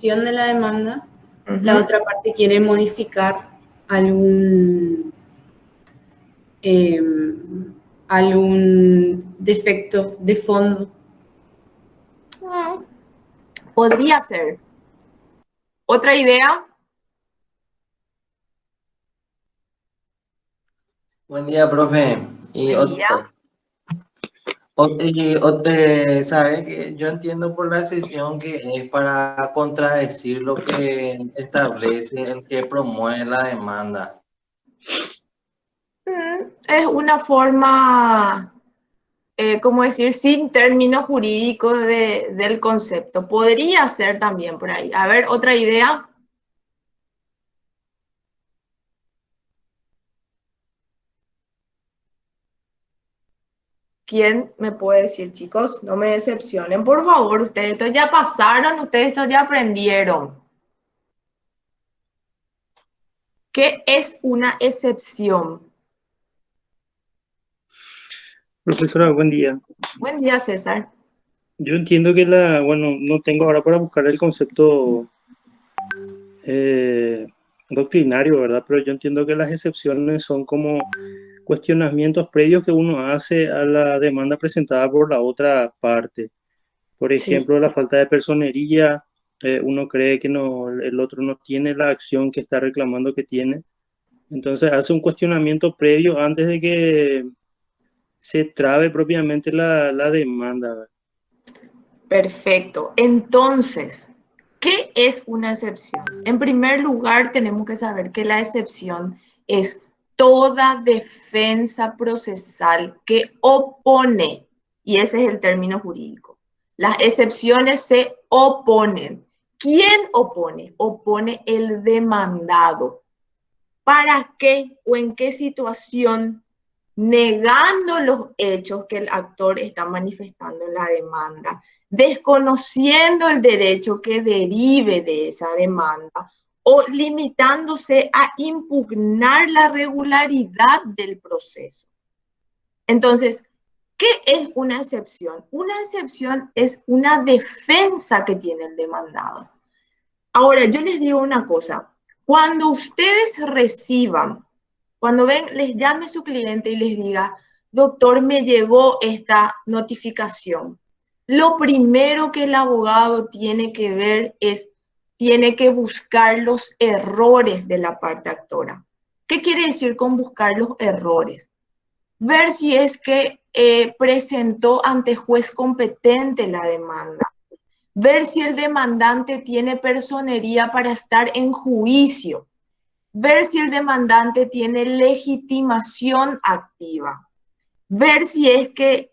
de la demanda, la Ujú. otra parte quiere modificar algún, algún defecto de fondo. Podría ser. ¿Otra idea? Buen día, profe. Buen día. Sabe que yo entiendo por la sesión que es para contradecir lo que establece el que promueve la demanda. Es una forma, ¿cómo decir? Sin término jurídico del concepto. Podría ser también por ahí. A ver, otra idea. ¿Quién me puede decir, chicos? No me decepcionen, por favor. Ustedes esto ya pasaron, ustedes esto ya aprendieron. ¿Qué es una excepción? Profesora, buen día. Buen día, César. Yo entiendo que bueno, no tengo ahora para buscar el concepto doctrinario, ¿verdad? Pero yo entiendo que las excepciones son como cuestionamientos previos que uno hace a la demanda presentada por la otra parte. Por Sí. ejemplo, la falta de personería, uno cree que no, el otro no tiene la acción que está reclamando que tiene. Entonces hace un cuestionamiento previo antes de que se trabe propiamente la demanda, ¿verdad? Perfecto. Entonces, ¿qué es una excepción? En primer lugar, tenemos que saber que la excepción es toda defensa procesal que opone, y ese es el término jurídico. Las excepciones se oponen. ¿Quién opone? Opone el demandado. ¿Para qué o en qué situación? Negando los hechos que el actor está manifestando en la demanda, desconociendo el derecho que derive de esa demanda o limitándose a impugnar la regularidad del proceso. Entonces, ¿qué es una excepción? Una excepción es una defensa que tiene el demandado. Ahora, yo les digo una cosa. Cuando ustedes reciban, cuando les llame su cliente y les diga, doctor, me llegó esta notificación, lo primero que el abogado tiene que ver es, tiene que buscar los errores de la parte actora. ¿Qué quiere decir con buscar los errores? Ver si es que presentó ante juez competente la demanda. Ver si el demandante tiene personería para estar en juicio, ver si el demandante tiene legitimación activa, ver si es que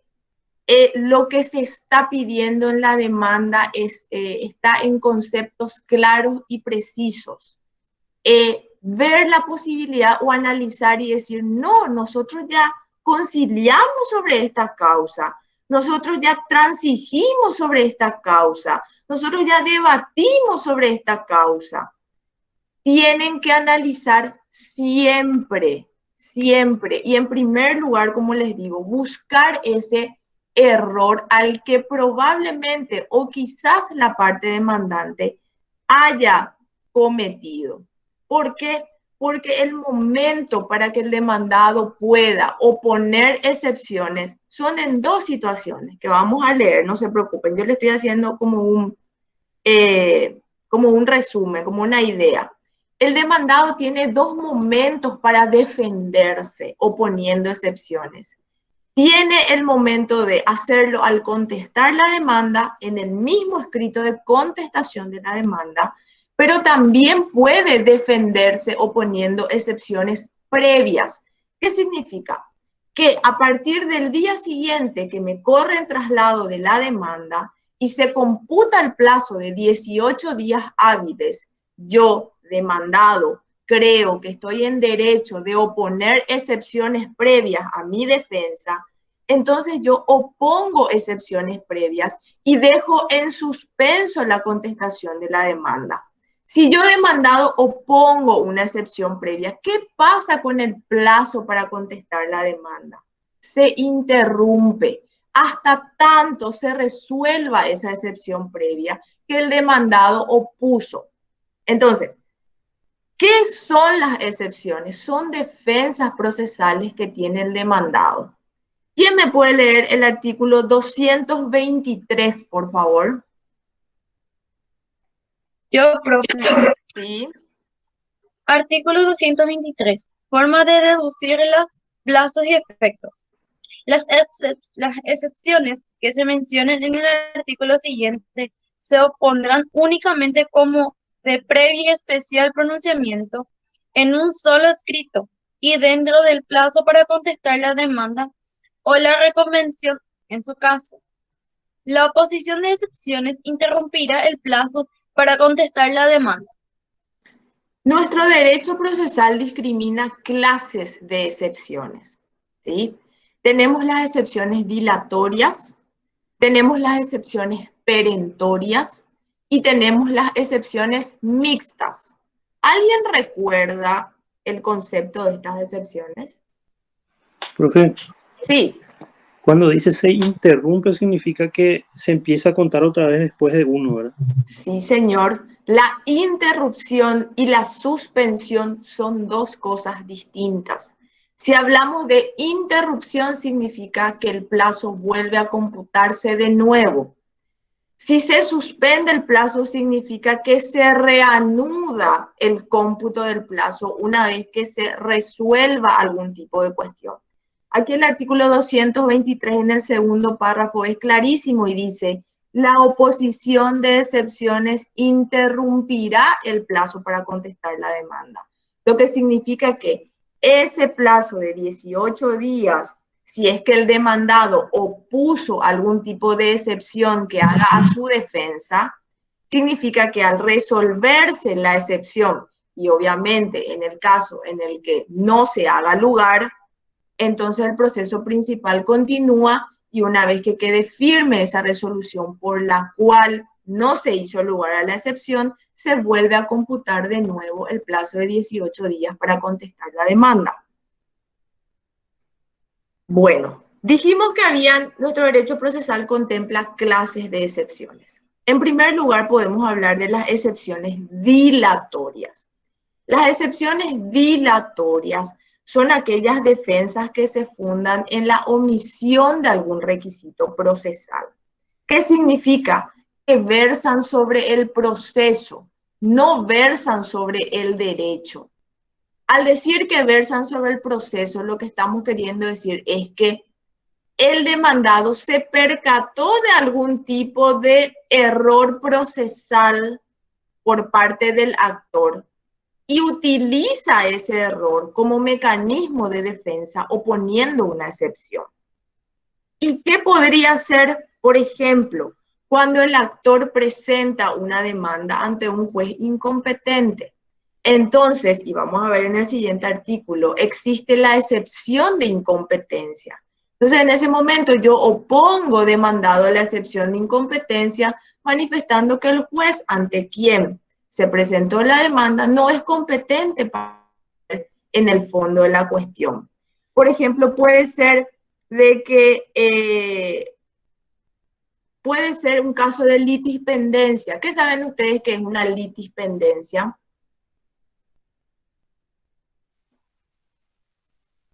lo que se está pidiendo en la demanda está en conceptos claros y precisos. Ver la posibilidad o analizar y decir, no, nosotros ya conciliamos sobre esta causa, nosotros ya transigimos sobre esta causa, nosotros ya debatimos sobre esta causa. Tienen que analizar siempre, siempre. Y en primer lugar, como les digo, buscar ese error al que probablemente o quizás la parte demandante haya cometido. ¿Por qué? Porque el momento para que el demandado pueda oponer excepciones son en dos situaciones que vamos a leer, no se preocupen, yo le estoy haciendo como un resumen, como una idea. El demandado tiene dos momentos para defenderse oponiendo excepciones. Tiene el momento de hacerlo al contestar la demanda en el mismo escrito de contestación de la demanda, pero también puede defenderse oponiendo excepciones previas. ¿Qué significa? Que a partir del día siguiente que me corre el traslado de la demanda y se computa el plazo de 18 días hábiles, yo, demandado, creo que estoy en derecho de oponer excepciones previas a mi defensa, entonces yo opongo excepciones previas y dejo en suspenso la contestación de la demanda. Si yo demandado opongo una excepción previa, ¿qué pasa con el plazo para contestar la demanda? Se interrumpe hasta tanto se resuelva esa excepción previa que el demandado opuso. Entonces, ¿qué son las excepciones? Son defensas procesales que tiene el demandado. ¿Quién me puede leer el artículo 223, por favor? Yo, profe. Sí. Artículo 223. Forma de deducir los plazos y efectos. Las excepciones que se mencionan en el artículo siguiente se opondrán únicamente como de previo y especial pronunciamiento en un solo escrito y dentro del plazo para contestar la demanda o la reconvención en su caso. La oposición de excepciones interrumpirá el plazo para contestar la demanda. Nuestro derecho procesal discrimina clases de excepciones, ¿sí? Tenemos las excepciones dilatorias, tenemos las excepciones perentorias y tenemos las excepciones mixtas. ¿Alguien recuerda el concepto de estas excepciones? Profe, Sí. cuando dice se interrumpe significa que se empieza a contar otra vez después de uno, ¿verdad? Sí, señor. La interrupción y la suspensión son dos cosas distintas. Si hablamos de interrupción, significa que el plazo vuelve a computarse de nuevo. Si se suspende el plazo, significa que se reanuda el cómputo del plazo una vez que se resuelva algún tipo de cuestión. Aquí el artículo 223 en el segundo párrafo es clarísimo y dice: la oposición de excepciones interrumpirá el plazo para contestar la demanda. Lo que significa que ese plazo de 18 días, si es que el demandado opuso algún tipo de excepción que haga a su defensa, significa que al resolverse la excepción, y obviamente en el caso en el que no se haga lugar, entonces el proceso principal continúa y una vez que quede firme esa resolución por la cual no se hizo lugar a la excepción, se vuelve a computar de nuevo el plazo de 18 días para contestar la demanda. Bueno, dijimos que nuestro derecho procesal contempla clases de excepciones. En primer lugar, podemos hablar de las excepciones dilatorias. Las excepciones dilatorias son aquellas defensas que se fundan en la omisión de algún requisito procesal. ¿Qué significa? Que versan sobre el proceso, no versan sobre el derecho. Al decir que versan sobre el proceso, lo que estamos queriendo decir es que el demandado se percató de algún tipo de error procesal por parte del actor y utiliza ese error como mecanismo de defensa oponiendo una excepción. ¿Y qué podría ser, por ejemplo, cuando el actor presenta una demanda ante un juez incompetente? Entonces, y vamos a ver en el siguiente artículo, existe la excepción de incompetencia. Entonces, en ese momento yo opongo demandado a la excepción de incompetencia, manifestando que el juez ante quien se presentó la demanda no es competente para en el fondo de la cuestión. Por ejemplo, puede ser de que puede ser un caso de litispendencia. ¿Qué saben ustedes que es una litispendencia?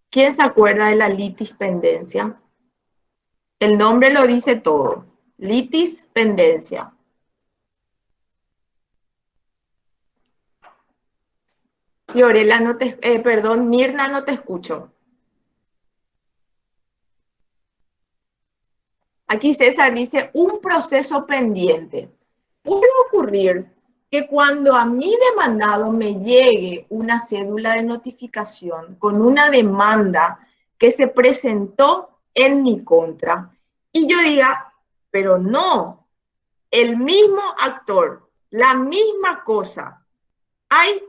¿Quién se acuerda de la litispendencia? El nombre lo dice todo. Litispendencia. Fiorella, Mirna, no te escucho. Aquí César dice, un proceso pendiente. Puede ocurrir que cuando a mi demandado me llegue una cédula de notificación con una demanda que se presentó en mi contra, y yo diga, pero no, el mismo actor, la misma cosa, hay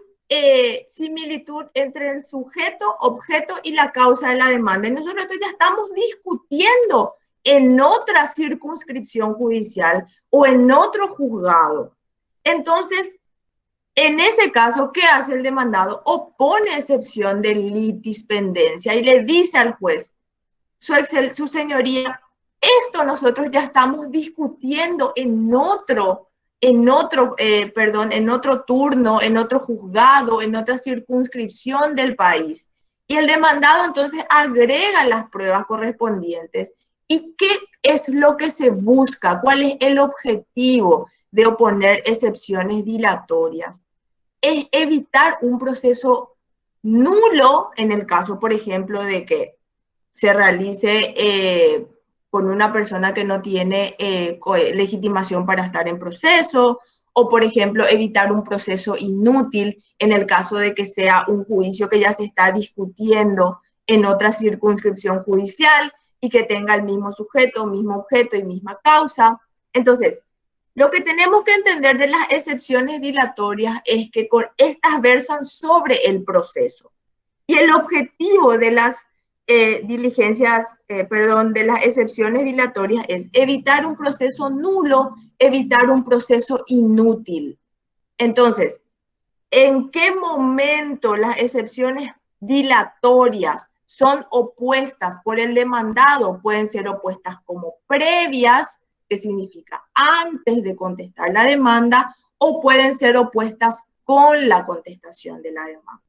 similitud entre el sujeto, objeto y la causa de la demanda. Y nosotros ya estamos discutiendo en otra circunscripción judicial o en otro juzgado. Entonces, en ese caso, ¿qué hace el demandado? Opone excepción de litispendencia y le dice al juez, su señoría, esto nosotros ya estamos discutiendo en otro en otro turno, en otro juzgado, en otra circunscripción del país. Y el demandado entonces agrega las pruebas correspondientes. ¿Y qué es lo que se busca? ¿Cuál es el objetivo de oponer excepciones dilatorias? Es evitar un proceso nulo en el caso, por ejemplo, de que se realice con una persona que no tiene legitimación para estar en proceso, o por ejemplo, evitar un proceso inútil en el caso de que sea un juicio que ya se está discutiendo en otra circunscripción judicial y que tenga el mismo sujeto, mismo objeto y misma causa. Entonces, lo que tenemos que entender de las excepciones dilatorias es que estas versan sobre el proceso. Y el objetivo de las de las excepciones dilatorias es evitar un proceso nulo, evitar un proceso inútil. Entonces, ¿en qué momento las excepciones dilatorias son opuestas por el demandado? Pueden ser opuestas como previas, que significa antes de contestar la demanda, o pueden ser opuestas con la contestación de la demanda.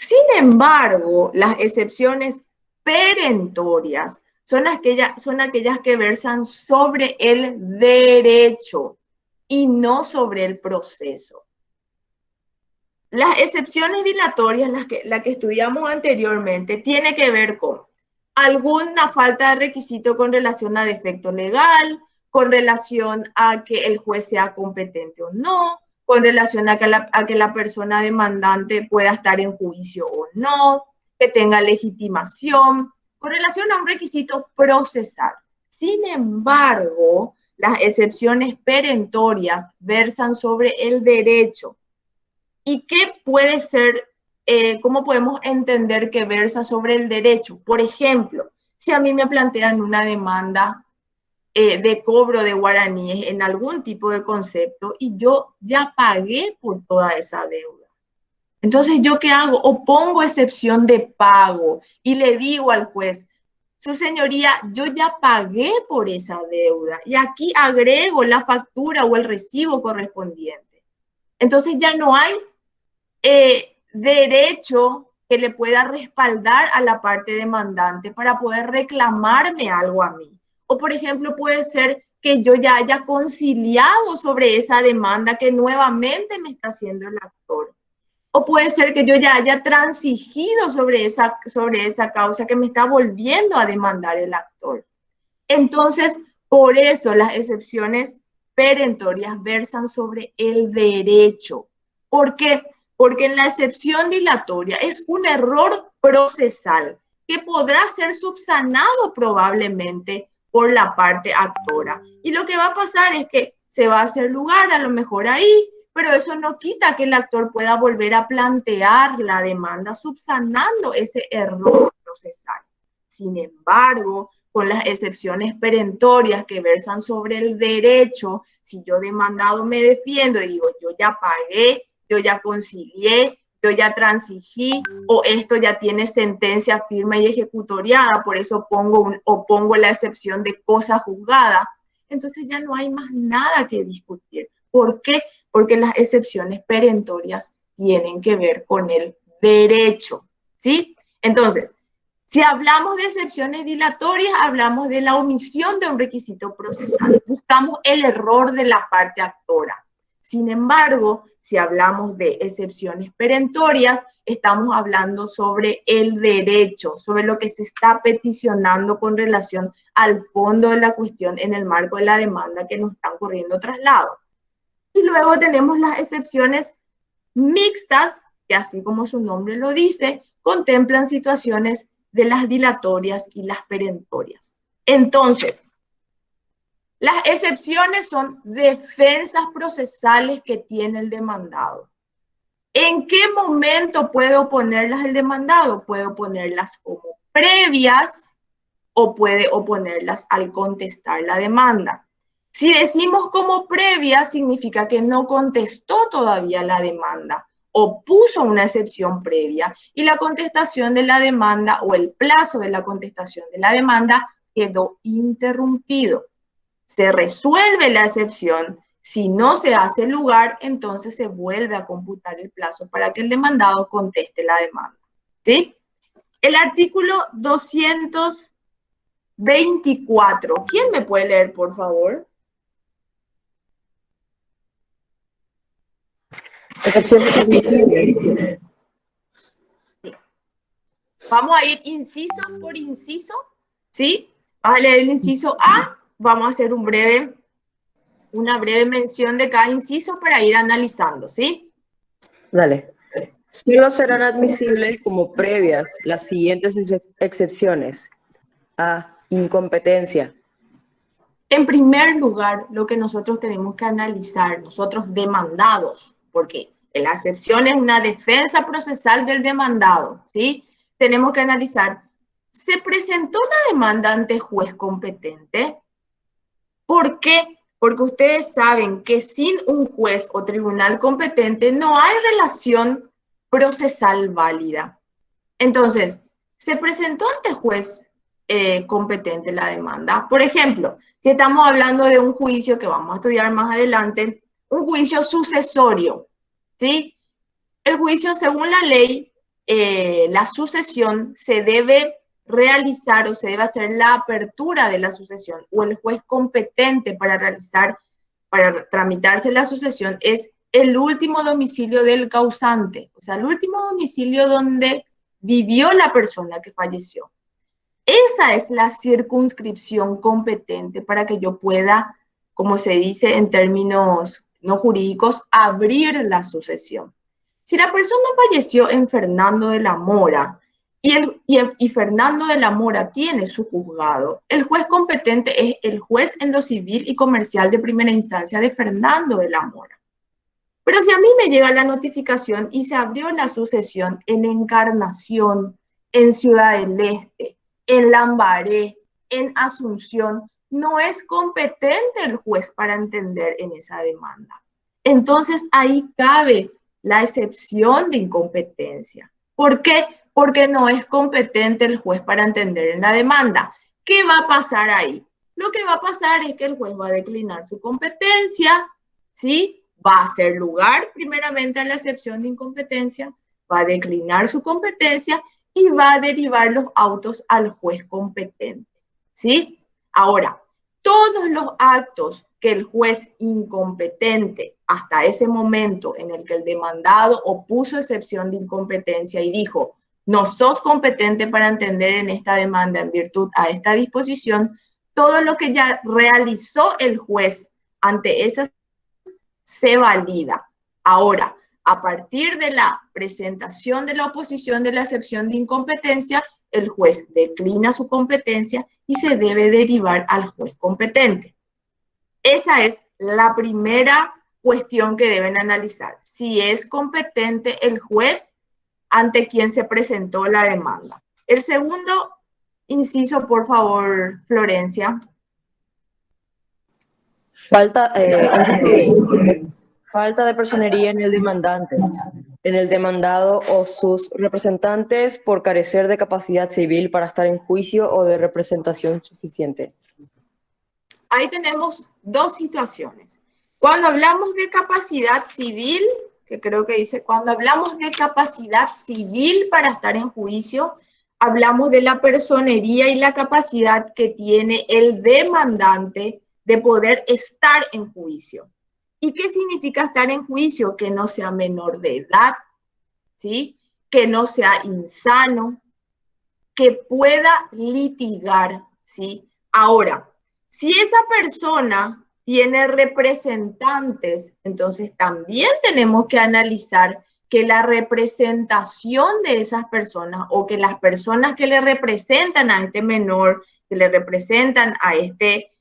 Sin embargo, las excepciones perentorias son aquellas que versan sobre el derecho y no sobre el proceso. Las excepciones dilatorias, la que estudiamos anteriormente, tiene que ver con alguna falta de requisito con relación a defecto legal, con relación a que el juez sea competente o no, con relación a que la persona demandante pueda estar en juicio o no, que tenga legitimación, con relación a un requisito procesal. Sin embargo, las excepciones perentorias versan sobre el derecho. ¿Y qué puede ser, cómo podemos entender que versa sobre el derecho? Por ejemplo, si a mí me plantean una demanda de cobro de guaraníes en algún tipo de concepto y yo ya pagué por toda esa deuda. Entonces, ¿yo qué hago? Opongo excepción de pago y le digo al juez, su señoría, yo ya pagué por esa deuda y aquí agrego la factura o el recibo correspondiente. Entonces, ya no hay derecho que le pueda respaldar a la parte demandante para poder reclamarme algo a mí. O, por ejemplo, puede ser que yo ya haya conciliado sobre esa demanda que nuevamente me está haciendo el actor. O puede ser que yo ya haya transigido sobre esa causa que me está volviendo a demandar el actor. Entonces, por eso las excepciones perentorias versan sobre el derecho. ¿Por qué? Porque en la excepción dilatoria es un error procesal que podrá ser subsanado probablemente por la parte actora. Y lo que va a pasar es que se va a hacer lugar a lo mejor ahí, pero eso no quita que el actor pueda volver a plantear la demanda subsanando ese error procesal. Sin embargo, con las excepciones perentorias que versan sobre el derecho, si yo demandado me defiendo y digo, yo ya pagué, yo ya concilié, yo ya transigí, o esto ya tiene sentencia firme y ejecutoriada, por eso pongo la excepción de cosa juzgada, entonces ya no hay más nada que discutir. ¿Por qué? Porque las excepciones perentorias tienen que ver con el derecho, ¿sí? Entonces, si hablamos de excepciones dilatorias, hablamos de la omisión de un requisito procesal. Buscamos el error de la parte actora. Sin embargo, si hablamos de excepciones perentorias, estamos hablando sobre el derecho, sobre lo que se está peticionando con relación al fondo de la cuestión en el marco de la demanda que nos está ocurriendo traslado. Y luego tenemos las excepciones mixtas, que así como su nombre lo dice, contemplan situaciones de las dilatorias y las perentorias. Entonces, las excepciones son defensas procesales que tiene el demandado. ¿En qué momento puede oponerlas el demandado? Puede oponerlas como previas o puede oponerlas al contestar la demanda. Si decimos como previa, significa que no contestó todavía la demanda o puso una excepción previa y la contestación de la demanda o el plazo de la contestación de la demanda quedó interrumpido. Se resuelve la excepción Si no se hace lugar, entonces se vuelve a computar el plazo para que el demandado conteste la demanda. ¿Sí? El artículo 224. ¿Quién me puede leer, por favor? Excepciones admisibles. Vamos a ir inciso por inciso, ¿sí? Vas a leer el inciso A, vamos a hacer una breve mención de cada inciso para ir analizando, ¿sí? Dale. Solo serán admisibles como previas las siguientes excepciones. A. Incompetencia. En primer lugar, lo que nosotros tenemos que analizar, nosotros demandados, porque la excepción es una defensa procesal del demandado, ¿sí? Tenemos que analizar, ¿se presentó la demanda ante juez competente? ¿Por qué? Porque ustedes saben que sin un juez o tribunal competente no hay relación procesal válida. Entonces, ¿se presentó ante juez competente la demanda? Por ejemplo, si estamos hablando de un juicio que vamos a estudiar más adelante, un juicio sucesorio, ¿sí? El juicio, según la ley, la sucesión se debe realizar o se debe hacer la apertura de la sucesión, o el juez competente para tramitarse la sucesión es el último domicilio del causante, o sea, el último domicilio donde vivió la persona que falleció. Esa es la circunscripción competente para que yo pueda, como se dice en términos no jurídicos, abrir la sucesión. Si la persona falleció en Fernando de la Mora y Fernando de la Mora tiene su juzgado, el juez competente es el juez en lo civil y comercial de primera instancia de Fernando de la Mora. Pero si a mí me llega la notificación y se abrió la sucesión en Encarnación, en Ciudad del Este, en Lambaré, en Asunción, no es competente el juez para entender en esa demanda. Entonces ahí cabe la excepción de incompetencia. ¿Por qué? Porque no es competente el juez para entender en la demanda. ¿Qué va a pasar ahí? Lo que va a pasar es que el juez va a declinar su competencia, ¿sí? Va a hacer lugar primeramente a la excepción de incompetencia, va a declinar su competencia y va a derivar los autos al juez competente, ¿sí? Ahora, todos los actos que el juez incompetente hasta ese momento en el que el demandado opuso excepción de incompetencia y dijo, no sos competente para entender en esta demanda en virtud a esta disposición, todo lo que ya realizó el juez ante esa se valida. Ahora, a partir de la presentación de la oposición de la excepción de incompetencia, el juez declina su competencia y se debe derivar al juez competente. Esa es la primera cuestión que deben analizar. Si es competente el juez ante quien se presentó la demanda. El segundo inciso, por favor, Florencia. Inciso B. Falta de personería en el demandante, en el demandado o sus representantes por carecer de capacidad civil para estar en juicio o de representación suficiente. Ahí tenemos dos situaciones. Cuando hablamos de capacidad civil, que creo que dice, cuando hablamos de capacidad civil para estar en juicio, hablamos de la personería y la capacidad que tiene el demandante de poder estar en juicio. ¿Y qué significa estar en juicio? Que no sea menor de edad, ¿sí? Que no sea insano, que pueda litigar, ¿sí? Ahora, si esa persona tiene representantes, entonces también tenemos que analizar que la representación de esas personas o que las personas que le representan a este menor, que le representan a este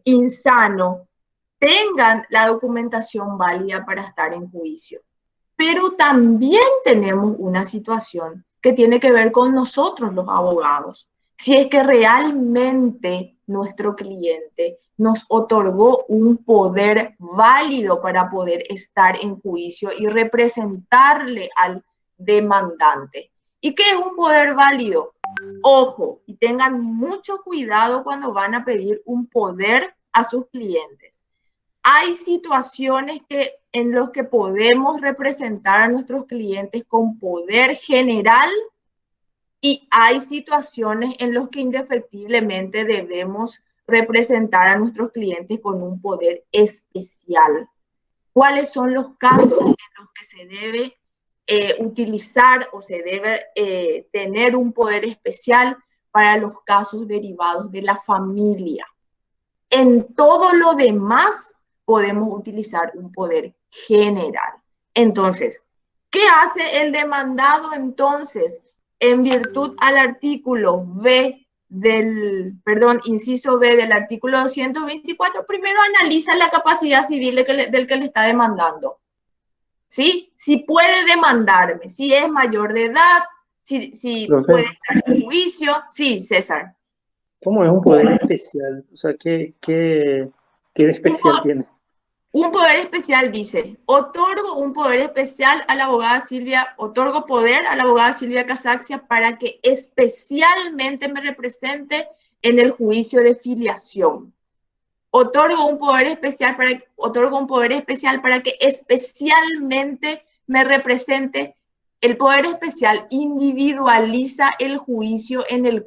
insano, tengan la documentación válida para estar en juicio. Pero también tenemos una situación que tiene que ver con nosotros los abogados. Si es que realmente nuestro cliente nos otorgó un poder válido para poder estar en juicio y representarle al demandante. ¿Y qué es un poder válido? Ojo, y tengan mucho cuidado cuando van a pedir un poder a sus clientes. Hay situaciones en las que podemos representar a nuestros clientes con poder general y hay situaciones en las que indefectiblemente debemos representar a nuestros clientes con un poder especial. ¿Cuáles son los casos en los que se debe utilizar o se debe tener un poder especial para los casos derivados de la familia? En todo lo demás podemos utilizar un poder general. Entonces, ¿qué hace el demandado entonces en virtud al artículo B inciso B del artículo 224? Primero analiza la capacidad civil del que le está demandando. ¿Sí? Si puede demandarme, si es mayor de edad, si puede estar en juicio. Sí, César. ¿Cómo es un poder especial? O sea, ¿qué de especial tiene? Un poder especial dice, otorgo un poder especial a la abogada Silvia, otorgo poder a la abogada Silvia Casaxia para que especialmente me represente en el juicio de filiación. Otorgo un poder especial para que especialmente me represente. El poder especial individualiza el juicio en el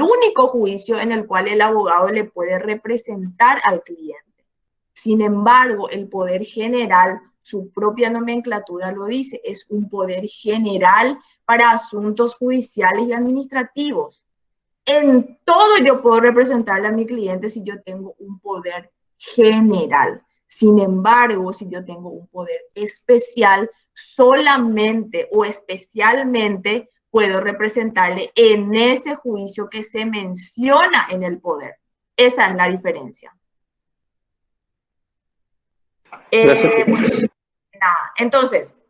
único juicio en el cual el abogado le puede representar al cliente. Sin embargo, el poder general, su propia nomenclatura lo dice, es un poder general para asuntos judiciales y administrativos. En todo yo puedo representarle a mi cliente si yo tengo un poder general. Sin embargo, si yo tengo un poder especial, solamente o especialmente puedo representarle en ese juicio que se menciona en el poder. Esa es la diferencia. Entonces,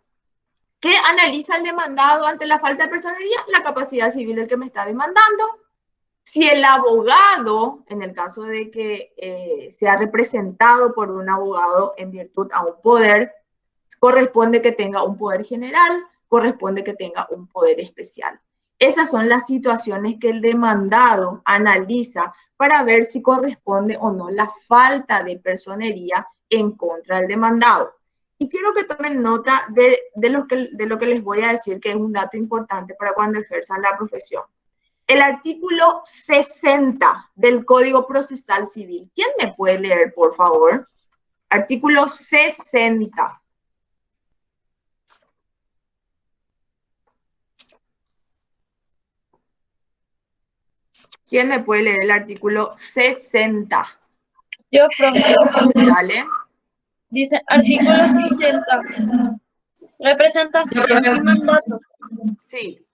¿qué analiza el demandado ante la falta de personería? La capacidad civil del que me está demandando. Si el abogado, en el caso de que sea representado por un abogado en virtud a un poder, corresponde que tenga un poder general, corresponde que tenga un poder especial. Esas son las situaciones que el demandado analiza para ver si corresponde o no la falta de personería en contra del demandado. Y quiero que tomen nota de lo que les voy a decir, que es un dato importante para cuando ejerzan la profesión. El artículo 60 del Código Procesal Civil. ¿Quién me puede leer, por favor? Artículo 60. ¿Quién me puede leer el artículo 60? Yo, profe. Dale. Dice, artículo 60. Representación sin mandato. Sí.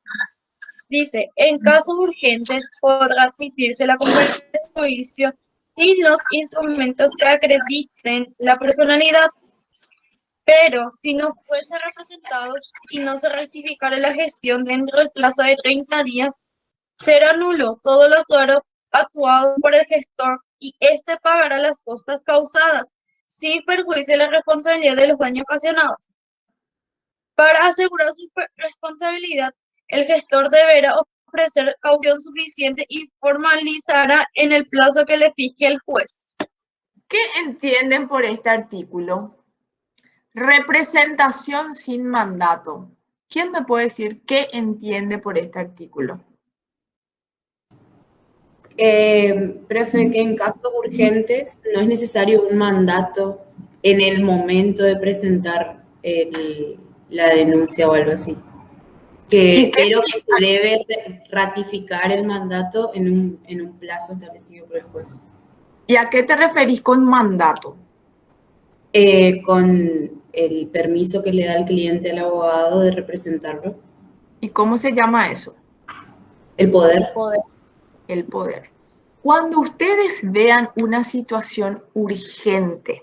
Dice, en casos urgentes podrá admitirse la comparecencia de juicio y los instrumentos que acrediten la personalidad, pero si no fuese representados y no se rectificara la gestión dentro del plazo de 30 días, será nulo todo lo actuado por el gestor y éste pagará las costas causadas, sin perjuicio de la responsabilidad de los daños ocasionados. Para asegurar su responsabilidad, el gestor deberá ofrecer caución suficiente y formalizará en el plazo que le fije el juez. ¿Qué entienden por este artículo? Representación sin mandato. ¿Quién me puede decir qué entiende por este artículo? Profe, que en casos urgentes no es necesario un mandato en el momento de presentar la denuncia o algo así. Pero que se debe ratificar el mandato en un plazo establecido por el juez. ¿Y a qué te referís con mandato? Con el permiso que le da el cliente al abogado de representarlo. ¿Y cómo se llama eso? El poder. El poder. Cuando ustedes vean una situación urgente,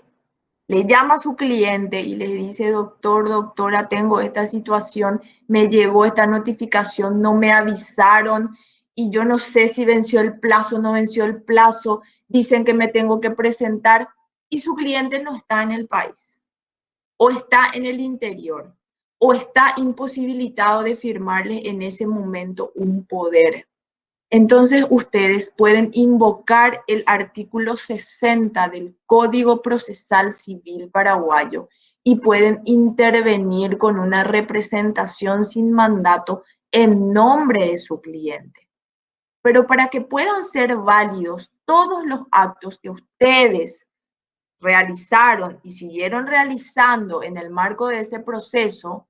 le llama a su cliente y le dice, doctor, doctora, tengo esta situación, me llegó esta notificación, no me avisaron y yo no sé si venció el plazo o no venció el plazo, dicen que me tengo que presentar y su cliente no está en el país o está en el interior o está imposibilitado de firmarle en ese momento un poder. Entonces ustedes pueden invocar el artículo 60 del Código Procesal Civil paraguayo y pueden intervenir con una representación sin mandato en nombre de su cliente. Pero para que puedan ser válidos todos los actos que ustedes realizaron y siguieron realizando en el marco de ese proceso,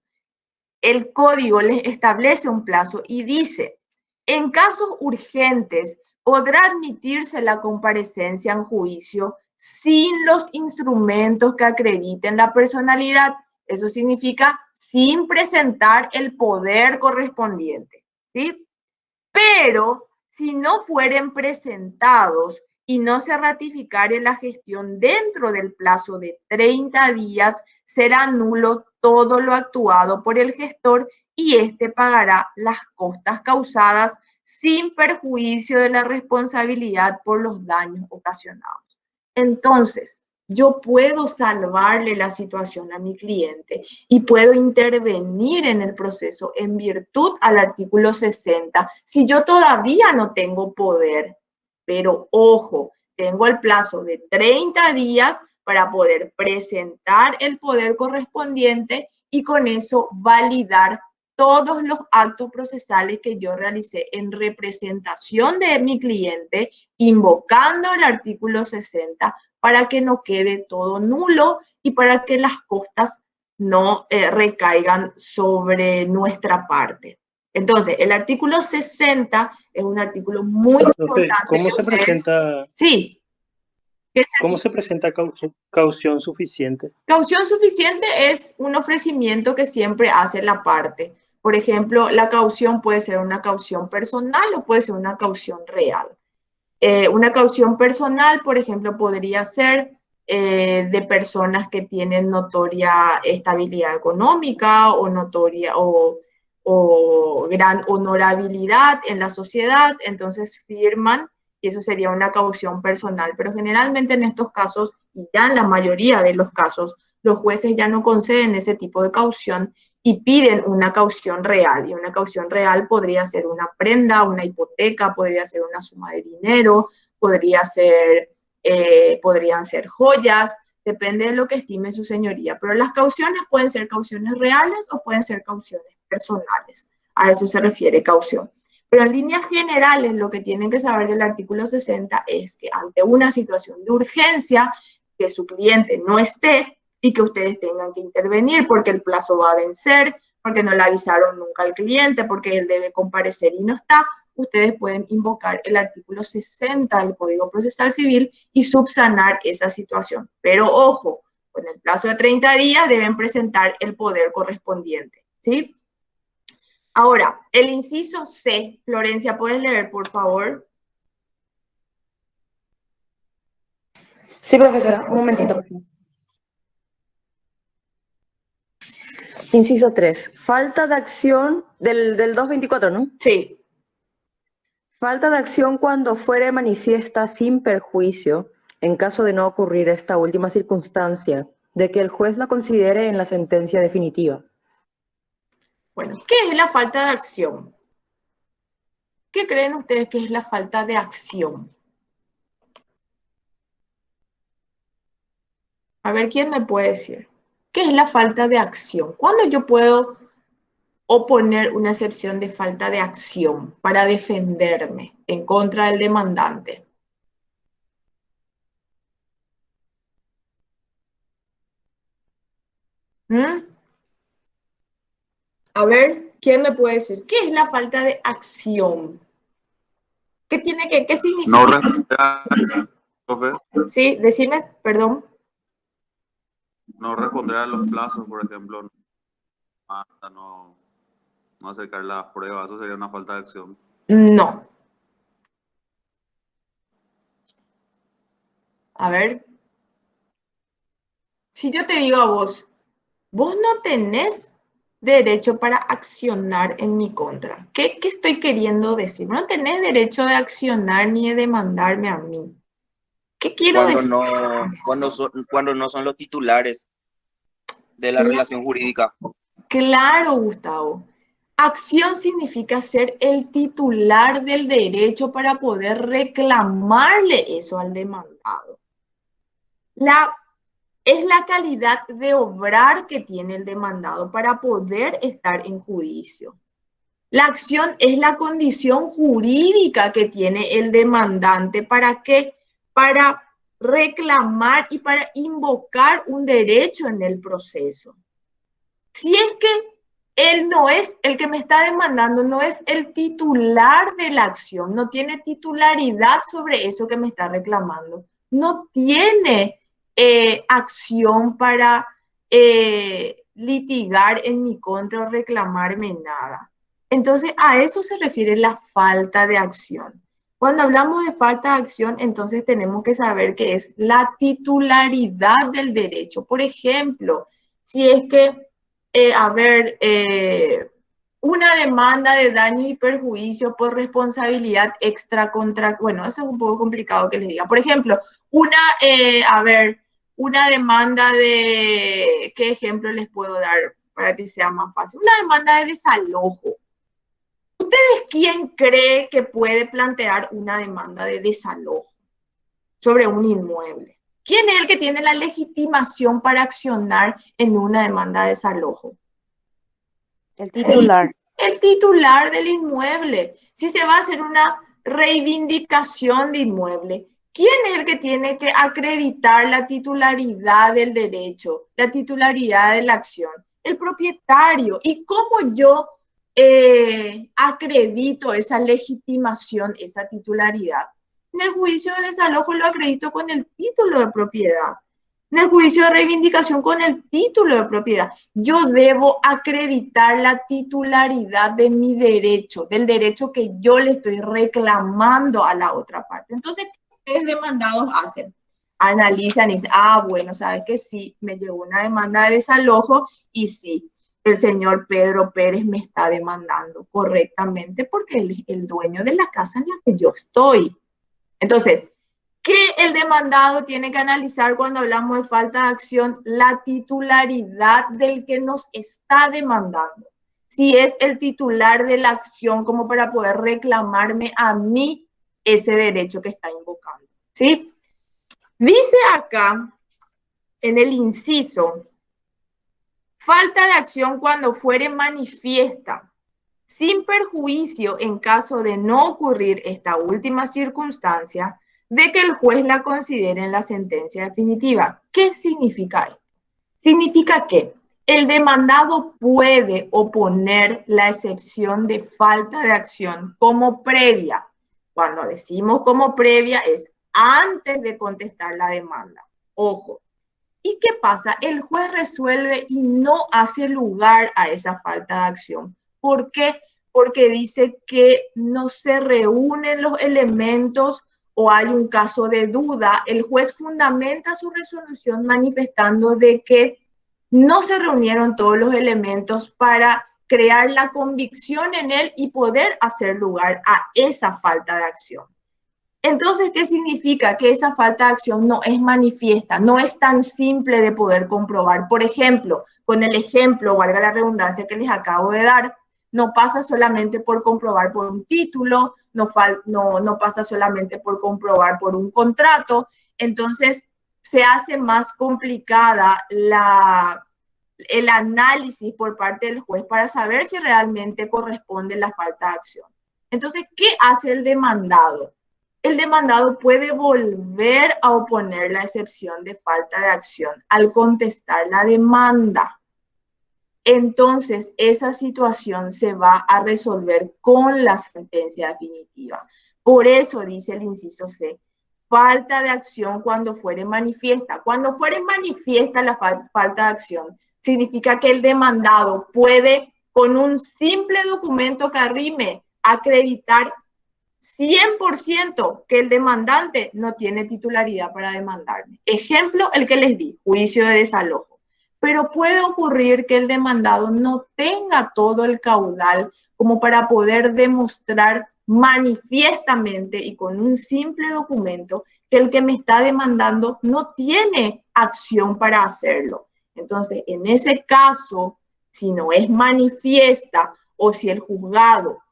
el código les establece un plazo y dice: en casos urgentes podrá admitirse la comparecencia en juicio sin los instrumentos que acrediten la personalidad. Eso significa sin presentar el poder correspondiente, ¿sí? Pero si no fueren presentados y no se ratificare la gestión dentro del plazo de 30 días, será nulo todo lo actuado por el gestor y éste pagará las costas causadas sin perjuicio de la responsabilidad por los daños ocasionados. Entonces, yo puedo salvarle la situación a mi cliente y puedo intervenir en el proceso en virtud al artículo 60 si yo todavía no tengo poder. Pero ojo, tengo el plazo de 30 días para poder presentar el poder correspondiente y con eso validar todos los actos procesales que yo realicé en representación de mi cliente, invocando el artículo 60 para que no quede todo nulo y para que las costas no recaigan sobre nuestra parte. Entonces, el artículo 60 es un artículo muy importante. ¿Cómo se presenta? Sí. ¿Cómo se presenta caución suficiente? Caución suficiente es un ofrecimiento que siempre hace la parte. Por ejemplo, la caución puede ser una caución personal o puede ser una caución real. Una caución personal, por ejemplo, podría ser de personas que tienen notoria estabilidad económica o notoria o gran honorabilidad en la sociedad, entonces firman y eso sería una caución personal. Pero generalmente en estos casos, y ya en la mayoría de los casos, los jueces ya no conceden ese tipo de caución y piden una caución real. Y una caución real podría ser una prenda, una hipoteca, podría ser una suma de dinero, podrían ser joyas, depende de lo que estime su señoría. Pero las cauciones pueden ser cauciones reales o pueden ser cauciones personales. A eso se refiere caución. Pero en líneas generales, lo que tienen que saber del artículo 60 es que ante una situación de urgencia, que su cliente no esté y que ustedes tengan que intervenir porque el plazo va a vencer, porque no le avisaron nunca al cliente, porque él debe comparecer y no está, ustedes pueden invocar el artículo 60 del Código Procesal Civil y subsanar esa situación. Pero ojo, con el plazo de 30 días deben presentar el poder correspondiente, ¿sí? Ahora, el inciso C. Florencia, ¿puedes leer, por favor? Sí, profesora, un momentito, por favor. Inciso 3. Falta de acción del 224, ¿no? Sí. Falta de acción cuando fuere manifiesta sin perjuicio, en caso de no ocurrir esta última circunstancia, de que el juez la considere en la sentencia definitiva. Bueno, ¿qué es la falta de acción? ¿Qué creen ustedes que es la falta de acción? A ver, ¿quién me puede decir? ¿Qué es la falta de acción? ¿Cuándo yo puedo oponer una excepción de falta de acción para defenderme en contra del demandante? A ver, ¿quién me puede decir? ¿Qué es la falta de acción? ¿Qué significa? No responder, Sí, decime, perdón. no responder a los plazos, por ejemplo, no acercar las pruebas, eso sería una falta de acción. No. A ver. Si yo te digo a vos no tenés derecho para accionar en mi contra. ¿Qué estoy queriendo decir? No tenés derecho de accionar ni de demandarme a mí. ¿Qué quiero decir? Cuando no son los titulares de la relación jurídica. Claro, Gustavo. Acción significa ser el titular del derecho para poder reclamarle eso al demandado. Es la calidad de obrar que tiene el demandado para poder estar en juicio. La acción es la condición jurídica que tiene el demandante. ¿Para qué? Para reclamar y para invocar un derecho en el proceso. Si es que él no es el que me está demandando, no es el titular de la acción, no tiene titularidad sobre eso que me está reclamando, no tiene acción para litigar en mi contra o reclamarme nada. Entonces, a eso se refiere la falta de acción. Cuando hablamos de falta de acción, entonces tenemos que saber que es la titularidad del derecho. Por ejemplo, si es que, una demanda de daño y perjuicio por responsabilidad extracontractual, bueno, eso es un poco complicado que les diga. Por ejemplo, una demanda de, ¿qué ejemplo les puedo dar para que sea más fácil? Una demanda de desalojo. ¿Ustedes quién cree que puede plantear una demanda de desalojo sobre un inmueble? ¿Quién es el que tiene la legitimación para accionar en una demanda de desalojo? El titular. El titular del inmueble. Si se va a hacer una reivindicación de inmueble, ¿quién es el que tiene que acreditar la titularidad del derecho, la titularidad de la acción? El propietario. ¿Y cómo yo acredito esa legitimación, esa titularidad? En el juicio de desalojo lo acredito con el título de propiedad. En el juicio de reivindicación con el título de propiedad. Yo debo acreditar la titularidad de mi derecho, del derecho que yo le estoy reclamando a la otra parte. Entonces, ¿qué los demandados hacen? Analizan y dicen, bueno, ¿sabes qué? Sí, me llegó una demanda de desalojo y sí, el señor Pedro Pérez me está demandando correctamente porque él es el dueño de la casa en la que yo estoy. Entonces, ¿qué el demandado tiene que analizar cuando hablamos de falta de acción? La titularidad del que nos está demandando. Si es el titular de la acción como para poder reclamarme a mí ese derecho que está invocando, ¿sí? Dice acá, en el inciso, falta de acción cuando fuere manifiesta, sin perjuicio en caso de no ocurrir esta última circunstancia, de que el juez la considere en la sentencia definitiva. ¿Qué significa esto? Significa que el demandado puede oponer la excepción de falta de acción como previa. Cuando decimos como previa es antes de contestar la demanda. Ojo. ¿Y qué pasa? El juez resuelve y no hace lugar a esa falta de acción. ¿Por qué? Porque dice que no se reúnen los elementos o hay un caso de duda. El juez fundamenta su resolución manifestando de que no se reunieron todos los elementos para crear la convicción en él y poder hacer lugar a esa falta de acción. Entonces, ¿qué significa? Que esa falta de acción no es manifiesta, no es tan simple de poder comprobar. Por ejemplo, con el ejemplo, valga la redundancia que les acabo de dar, no pasa solamente por comprobar por un título, no pasa solamente por comprobar por un contrato. Entonces, se hace más complicada el análisis por parte del juez para saber si realmente corresponde la falta de acción. Entonces, ¿qué hace el demandado? El demandado puede volver a oponer la excepción de falta de acción al contestar la demanda. Entonces, esa situación se va a resolver con la sentencia definitiva. Por eso dice el inciso C, falta de acción cuando fuere manifiesta. Cuando fuere manifiesta la falta de acción, significa que el demandado puede, con un simple documento que arrime, acreditar 100% que el demandante no tiene titularidad para demandarme. Ejemplo, el que les di, juicio de desalojo. Pero puede ocurrir que el demandado no tenga todo el caudal como para poder demostrar manifiestamente y con un simple documento que el que me está demandando no tiene acción para hacerlo. Entonces, en ese caso, si no es manifiesta o si el juzgado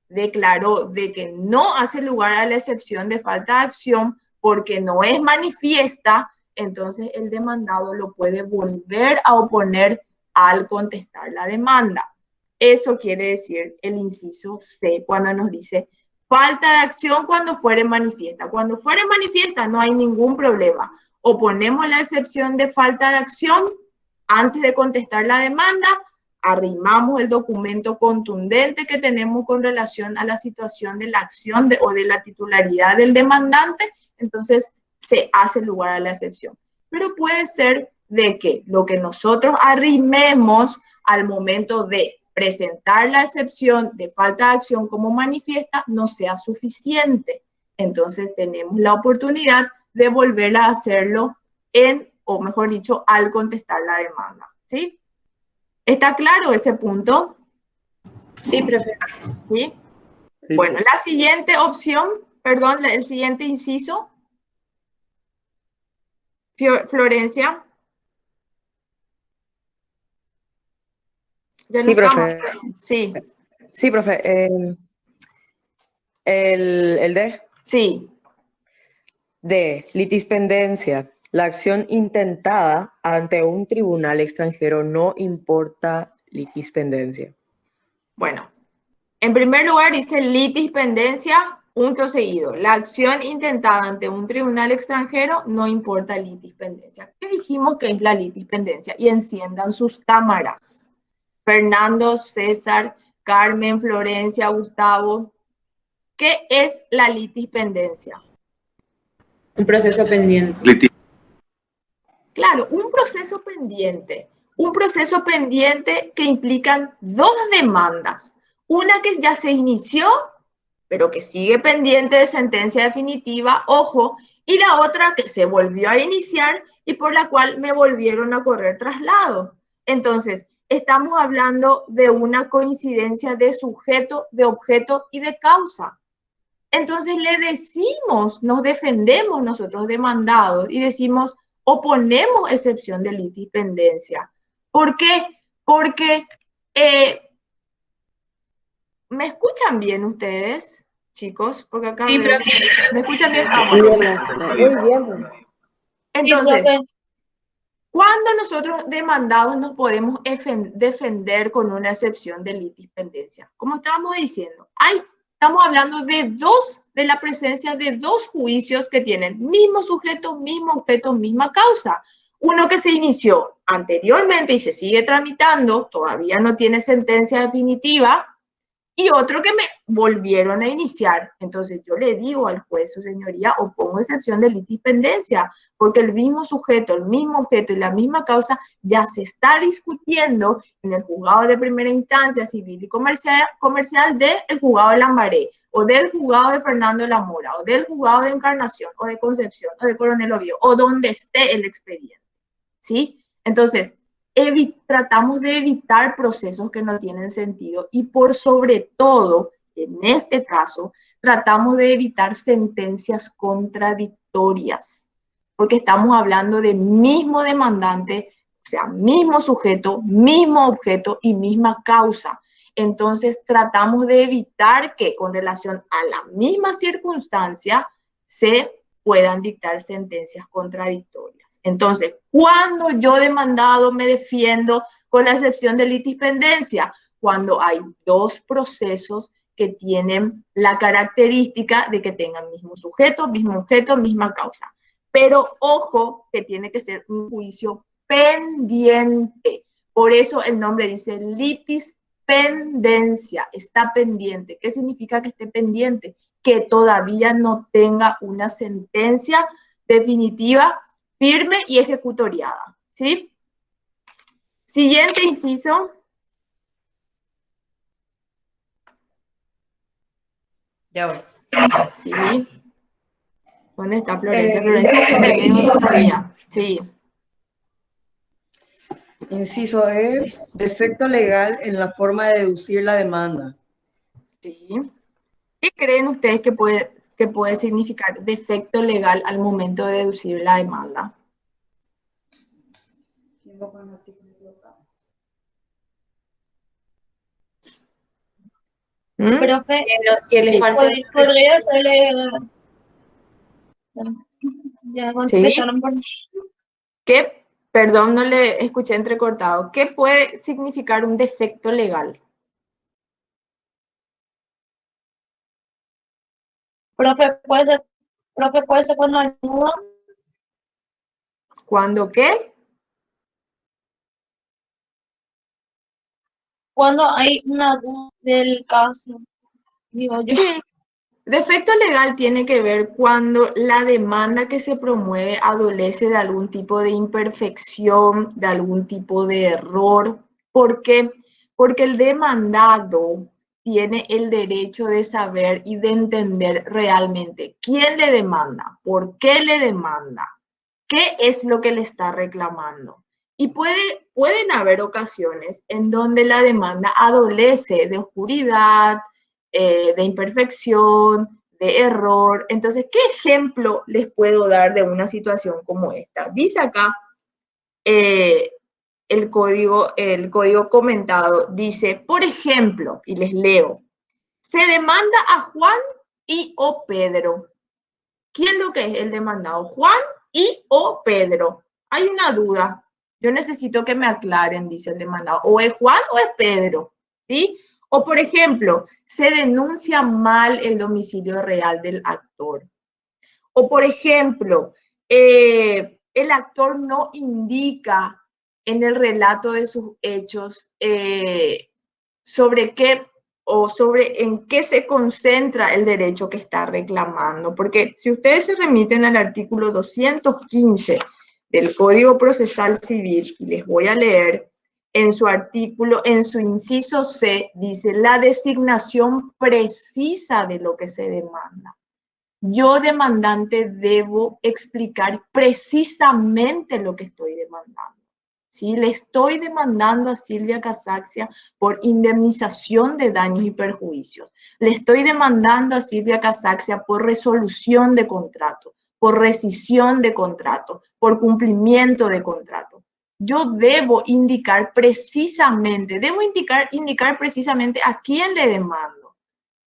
declaró de que no hace lugar a la excepción de falta de acción porque no es manifiesta, entonces el demandado lo puede volver a oponer al contestar la demanda. Eso quiere decir el inciso C cuando nos dice falta de acción cuando fuere manifiesta. Cuando fuere manifiesta no hay ningún problema. Oponemos la excepción de falta de acción antes de contestar la demanda, arrimamos el documento contundente que tenemos con relación a la situación de la acción o de la titularidad del demandante, entonces se hace lugar a la excepción. Pero puede ser de que lo que nosotros arrimemos al momento de presentar la excepción de falta de acción como manifiesta no sea suficiente. Entonces tenemos la oportunidad de volver a hacerlo o mejor dicho, al contestar la demanda, ¿sí? ¿Está claro ese punto? Sí, profe. ¿Sí? Sí, Bueno, la siguiente opción, perdón, el siguiente inciso. Florencia. Ya Sí, no estamos. profe. Sí. Sí, profe. El D. Sí. D. Litispendencia. La acción intentada ante un tribunal extranjero no importa litispendencia. Bueno, en primer lugar dice litispendencia, punto seguido. La acción intentada ante un tribunal extranjero no importa litispendencia. ¿Qué dijimos que es la litispendencia? Y enciendan sus cámaras. Fernando, César, Carmen, Florencia, Gustavo. ¿Qué es la litispendencia? Un proceso pendiente. Claro, un proceso pendiente. Un proceso pendiente que implican dos demandas. Una que ya se inició, pero que sigue pendiente de sentencia definitiva, ojo, y la otra que se volvió a iniciar y por la cual me volvieron a correr traslado. Entonces, estamos hablando de una coincidencia de sujeto, de objeto y de causa. Entonces le decimos, nos defendemos nosotros demandados y decimos, oponemos excepción de litispendencia. ¿Por qué? Porque, ¿me escuchan bien ustedes, chicos? Porque acá Sí, veo, profe. ¿me escuchan bien? Ah, bueno. Muy bien. Entonces, Sí, profe. ¿cuándo nosotros demandados nos podemos defender con una excepción de litispendencia? Como estábamos diciendo, estamos hablando de la presencia de dos juicios que tienen mismo sujeto, mismo objeto, misma causa. Uno que se inició anteriormente y se sigue tramitando, todavía no tiene sentencia definitiva, y otro que me volvieron a iniciar. Entonces yo le digo al juez, su señoría, opongo excepción de litispendencia, porque el mismo sujeto, el mismo objeto y la misma causa ya se está discutiendo en el juzgado de primera instancia civil y comercial del juzgado de Lambaré, o del juzgado de Fernando de la Mora, o del juzgado de Encarnación, o de Concepción, o de Coronel Oviedo, o donde esté el expediente, ¿sí? Entonces, tratamos de evitar procesos que no tienen sentido y por sobre todo, en este caso, tratamos de evitar sentencias contradictorias, porque estamos hablando de mismo demandante, o sea, mismo sujeto, mismo objeto y misma causa. Entonces, tratamos de evitar que con relación a la misma circunstancia se puedan dictar sentencias contradictorias. Entonces, cuando yo demandado me defiendo con la excepción de litispendencia, cuando hay dos procesos que tienen la característica de que tengan mismo sujeto, mismo objeto, misma causa. Pero ojo que tiene que ser un juicio pendiente. Por eso el nombre dice litispendencia, está pendiente. ¿Qué significa que esté pendiente? Que todavía no tenga una sentencia definitiva, firme y ejecutoriada, ¿sí? Siguiente inciso. Ya voy. Sí. ¿Dónde está Florencia? Florencia, se te ve todavía. Sí. Inciso E. Defecto legal en la forma de deducir la demanda. Sí. ¿Qué creen ustedes que puede significar defecto legal al momento de deducir la demanda? Profe, Que le falta. podría hacerle... Ya ¿Sí? contestaron por mí. ¿Qué? Perdón, no le escuché entrecortado. ¿Qué puede significar un defecto legal? Profe, puede ser cuando hay duda, ¿Cuándo qué? cuando hay una duda del caso, digo yo. Sí. Defecto legal tiene que ver cuando la demanda que se promueve adolece de algún tipo de imperfección, de algún tipo de error. ¿Por qué? Porque el demandado tiene el derecho de saber y de entender realmente quién le demanda, por qué le demanda, qué es lo que le está reclamando. Y pueden haber ocasiones en donde la demanda adolece de oscuridad, de imperfección, de error. Entonces, ¿qué ejemplo les puedo dar de una situación como esta? Dice acá el código comentado, dice, por ejemplo, y les leo, se demanda a Juan y o Pedro. ¿Quién lo que es el demandado? ¿Juan y o Pedro? Hay una duda. Yo necesito que me aclaren, dice el demandado. ¿O es Juan o es Pedro? ¿Sí? O, por ejemplo, se denuncia mal el domicilio real del actor. O, por ejemplo, el actor no indica en el relato de sus hechos sobre qué o sobre en qué se concentra el derecho que está reclamando. Porque si ustedes se remiten al artículo 215 del Código Procesal Civil, y les voy a leer, en su artículo, en su inciso C, dice la designación precisa de lo que se demanda. Yo, demandante, debo explicar precisamente lo que estoy demandando. ¿Sí? Le estoy demandando a Silvia Casaxia por indemnización de daños y perjuicios. Le estoy demandando a Silvia Casaxia por resolución de contrato, por rescisión de contrato, por cumplimiento de contrato. Yo debo indicar precisamente, indicar precisamente a quién le demando.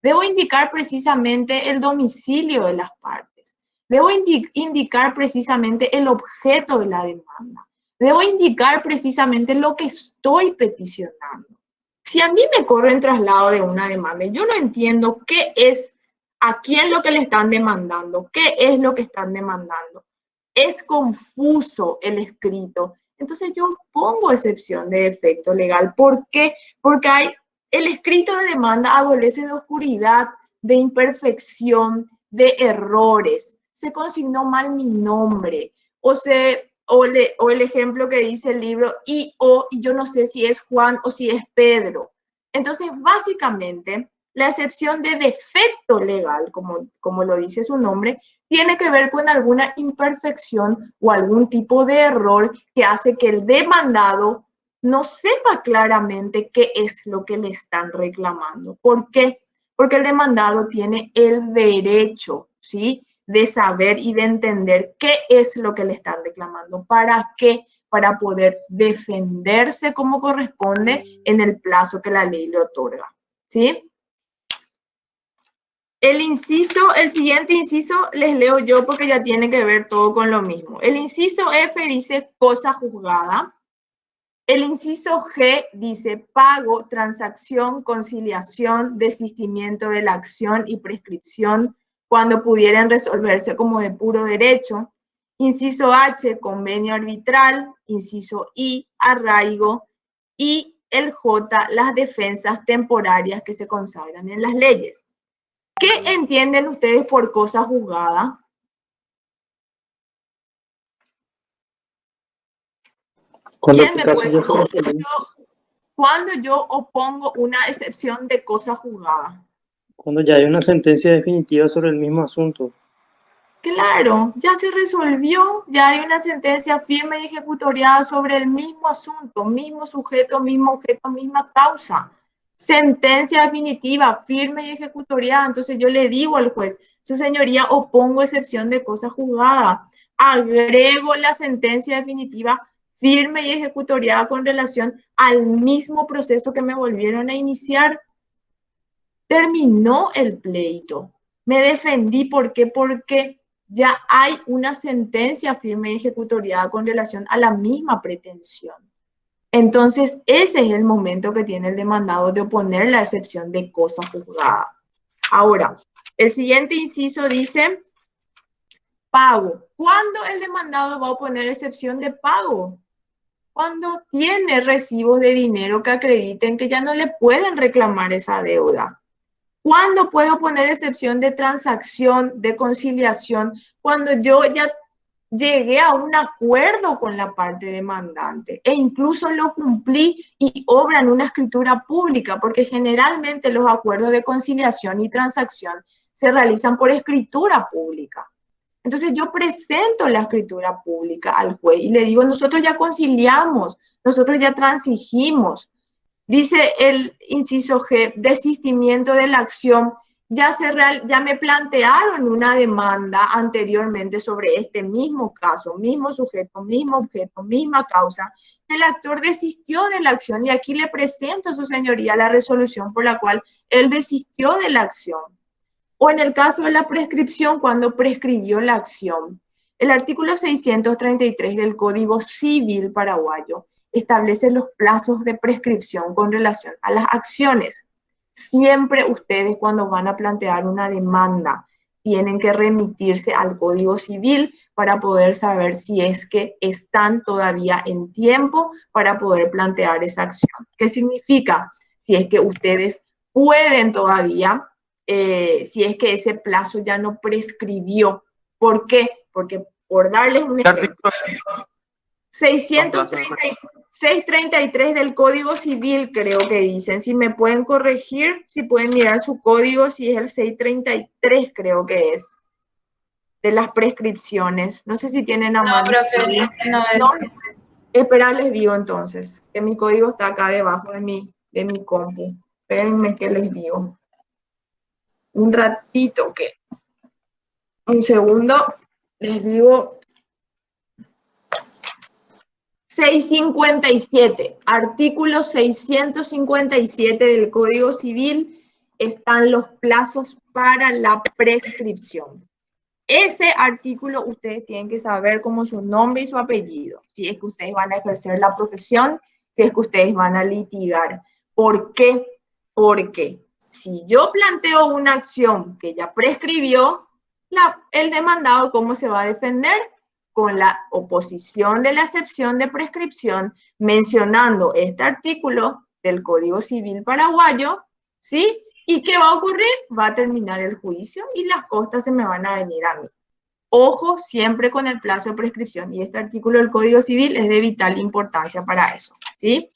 Debo indicar precisamente el domicilio de las partes. Debo indicar precisamente el objeto de la demanda. Debo indicar precisamente lo que estoy peticionando. Si a mí me corren traslado de una demanda y yo no entiendo qué es, a quién lo que le están demandando, qué es lo que están demandando, es confuso el escrito, entonces yo pongo excepción de defecto legal. ¿Por qué? Porque el escrito de demanda adolece de oscuridad, de imperfección, de errores. Se consignó mal mi nombre, o el ejemplo que dice el libro, y yo no sé si es Juan o si es Pedro. Entonces, básicamente, la excepción de defecto legal, como lo dice su nombre, tiene que ver con alguna imperfección o algún tipo de error que hace que el demandado no sepa claramente qué es lo que le están reclamando. ¿Por qué? Porque el demandado tiene el derecho, ¿sí?, de saber y de entender qué es lo que le están reclamando. ¿Para qué? Para poder defenderse como corresponde en el plazo que la ley le otorga, ¿sí? El siguiente inciso les leo yo porque ya tiene que ver todo con lo mismo. El inciso F dice cosa juzgada. El inciso G dice pago, transacción, conciliación, desistimiento de la acción y prescripción cuando pudieran resolverse como de puro derecho. Inciso H, convenio arbitral. Inciso I, arraigo. Y el J, las defensas temporarias que se consagran en las leyes. ¿Qué entienden ustedes por cosa juzgada? ¿Quién me puede decir cuándo yo opongo una excepción de cosa juzgada? Cuando ya hay una sentencia definitiva sobre el mismo asunto. Claro, ya se resolvió, ya hay una sentencia firme y ejecutoriada sobre el mismo asunto, mismo sujeto, mismo objeto, misma causa. Sentencia definitiva, firme y ejecutoriada. Entonces yo le digo al juez, su señoría, opongo excepción de cosa juzgada. Agrego la sentencia definitiva firme y ejecutoriada con relación al mismo proceso que me volvieron a iniciar. terminó el pleito. Me defendí, ¿por qué? Porque ya hay una sentencia firme y ejecutoriada con relación a la misma pretensión. Entonces, ese es el momento que tiene el demandado de oponer la excepción de cosa juzgada. Ahora, el siguiente inciso dice, pago. ¿Cuándo el demandado va a oponer excepción de pago? Cuando tiene recibos de dinero que acrediten que ya no le pueden reclamar esa deuda. ¿Cuándo puedo poner excepción de transacción, de conciliación? Cuando yo ya llegué a un acuerdo con la parte demandante e incluso lo cumplí y obra en una escritura pública, porque generalmente los acuerdos de conciliación y transacción se realizan por escritura pública. Entonces yo presento la escritura pública al juez y le digo, nosotros ya conciliamos, nosotros ya transigimos. Dice el inciso G, desistimiento de la acción. Ya me plantearon una demanda anteriormente sobre este mismo caso, mismo sujeto, mismo objeto, misma causa. El actor desistió de la acción y aquí le presento a su señoría la resolución por la cual él desistió de la acción. O en el caso de la prescripción, cuando prescribió la acción. El artículo 633 del Código Civil paraguayo establece los plazos de prescripción con relación a las acciones. Siempre ustedes cuando van a plantear una demanda tienen que remitirse al Código Civil para poder saber si es que están todavía en tiempo para poder plantear esa acción. ¿Qué significa? Si es que ustedes pueden todavía, si es que ese plazo ya no prescribió. ¿Por qué? Porque por darles un ejemplo, 633 del Código Civil creo que dicen, si me pueden corregir, si pueden mirar su código, si es el 633 creo que es, de las prescripciones. No sé si tienen a mano. Profe, no es. Espera, les digo entonces, que mi código está acá debajo de mi compu. Espérenme que les digo. Un ratito, un segundo, les digo. 657, artículo 657 del Código Civil, están los plazos para la prescripción. Ese artículo ustedes tienen que saber como su nombre y su apellido, si es que ustedes van a ejercer la profesión, si es que ustedes van a litigar. ¿Por qué? Porque si yo planteo una acción que ya prescribió, el demandado, ¿cómo se va a defender? Con la oposición de la excepción de prescripción, mencionando este artículo del Código Civil paraguayo, ¿sí? ¿Y qué va a ocurrir? Va a terminar el juicio y las costas se me van a venir a mí. Ojo siempre con el plazo de prescripción, y este artículo del Código Civil es de vital importancia para eso, ¿sí?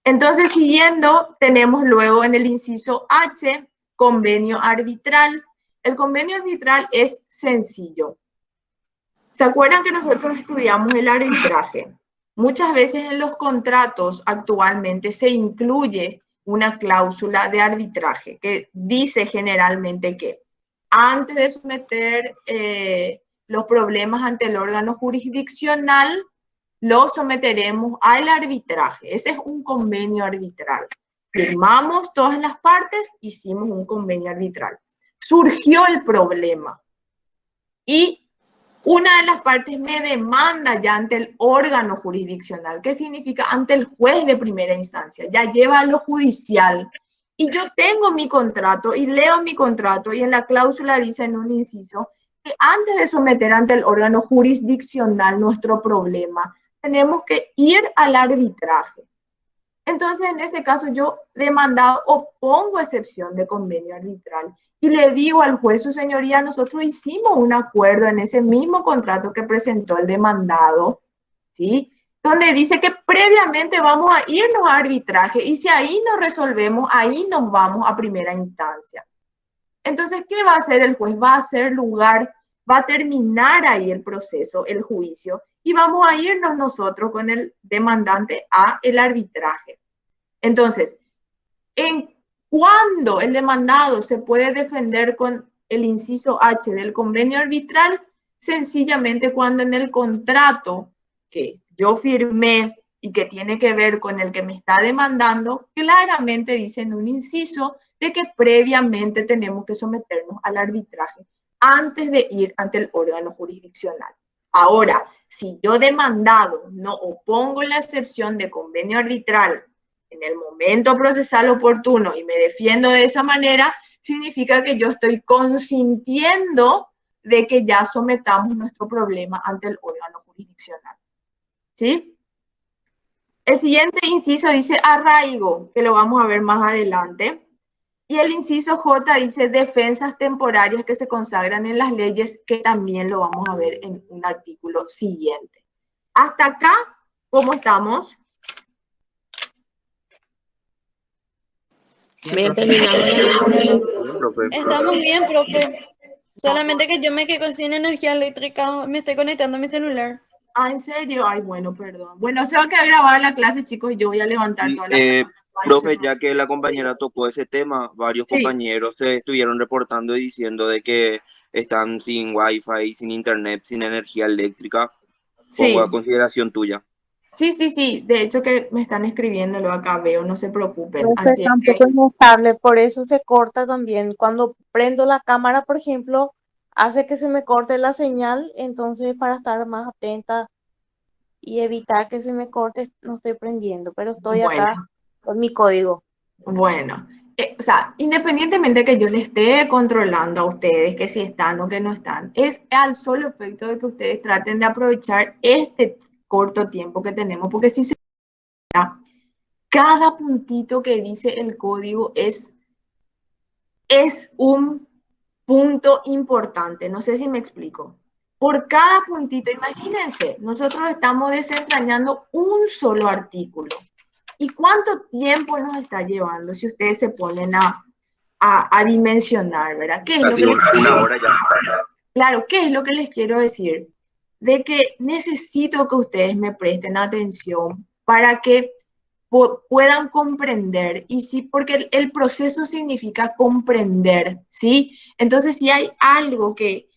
Entonces, siguiendo, tenemos luego en el inciso H, convenio arbitral. El convenio arbitral es sencillo. ¿Se acuerdan que nosotros estudiamos el arbitraje? Muchas veces en los contratos actualmente se incluye una cláusula de arbitraje que dice generalmente que antes de someter los problemas ante el órgano jurisdiccional, los someteremos al arbitraje. Ese es un convenio arbitral. Firmamos todas las partes, hicimos un convenio arbitral. Surgió el problema y una de las partes me demanda ya ante el órgano jurisdiccional. ¿Qué significa? Ante el juez de primera instancia. Ya lleva a lo judicial. Y yo tengo mi contrato y leo mi contrato y en la cláusula dice en un inciso que antes de someter ante el órgano jurisdiccional nuestro problema, tenemos que ir al arbitraje. Entonces, en ese caso, yo demandado opongo excepción de convenio arbitral. Y le digo al juez, su señoría, nosotros hicimos un acuerdo en ese mismo contrato que presentó el demandado, ¿sí? Donde dice que previamente vamos a irnos a arbitraje y si ahí no resolvemos, ahí nos vamos a primera instancia. Entonces, ¿qué va a hacer el juez? Va a hacer lugar, va a terminar ahí el proceso, el juicio, y vamos a irnos nosotros con el demandante a el arbitraje. Entonces, ¿cuándo el demandado se puede defender con el inciso H del convenio arbitral? Sencillamente cuando en el contrato que yo firmé y que tiene que ver con el que me está demandando, claramente dice en un inciso de que previamente tenemos que someternos al arbitraje antes de ir ante el órgano jurisdiccional. Ahora, si yo demandado no opongo la excepción de convenio arbitral en el momento procesal oportuno y me defiendo de esa manera, significa que yo estoy consintiendo de que ya sometamos nuestro problema ante el órgano jurisdiccional. ¿Sí? El siguiente inciso dice arraigo, que lo vamos a ver más adelante. Y el inciso J dice defensas temporarias que se consagran en las leyes, que también lo vamos a ver en un artículo siguiente. Hasta acá, ¿cómo estamos? Bien, terminamos. Profe. Estamos bien, profe. Solamente que yo me quedé sin energía eléctrica, me estoy conectando a mi celular. Ah, ¿en serio? Ay, bueno, perdón. Bueno, se va a quedar grabada la clase, chicos, y yo voy a levantar Sí, toda la profe, ya que la compañera tocó ese tema, varios Sí. compañeros se estuvieron reportando y diciendo de que están sin wifi, sin internet, sin energía eléctrica. Pongo a consideración tuya. Sí. De hecho que me están escribiéndolo acá, veo, no se preocupen. Profe, Así es que, tampoco es estable, por eso se corta también. Cuando prendo la cámara, por ejemplo, hace que se me corte la señal, entonces para estar más atenta y evitar que se me corte, no estoy prendiendo, pero estoy acá con mi código. bueno, o sea, independientemente que yo le esté controlando a ustedes, que si están o que no están, es al solo efecto de que ustedes traten de aprovechar este corto tiempo que tenemos, porque si se da, cada puntito que dice el código es un punto importante. No sé si me explico. Por cada puntito, imagínense, nosotros estamos desentrañando un solo artículo. ¿Y cuánto tiempo nos está llevando si ustedes se ponen a dimensionar, ¿verdad? ¿Qué es Casi lo que una hora ya. Claro, ¿qué es lo que les quiero decir? De que necesito que ustedes me presten atención para que puedan comprender, y sí, porque el proceso significa comprender, ¿sí? Entonces, si hay algo que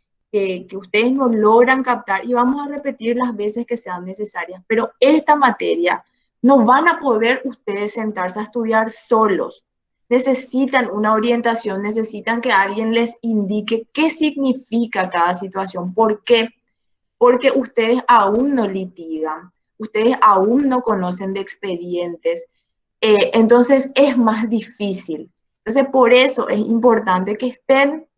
ustedes no logran captar, y vamos a repetir las veces que sean necesarias, pero esta materia no van a poder ustedes sentarse a estudiar solos. Necesitan una orientación, necesitan que alguien les indique qué significa cada situación. ¿Por qué? Porque ustedes aún no litigan, ustedes aún no conocen de expedientes, entonces es más difícil. Entonces, por eso es importante que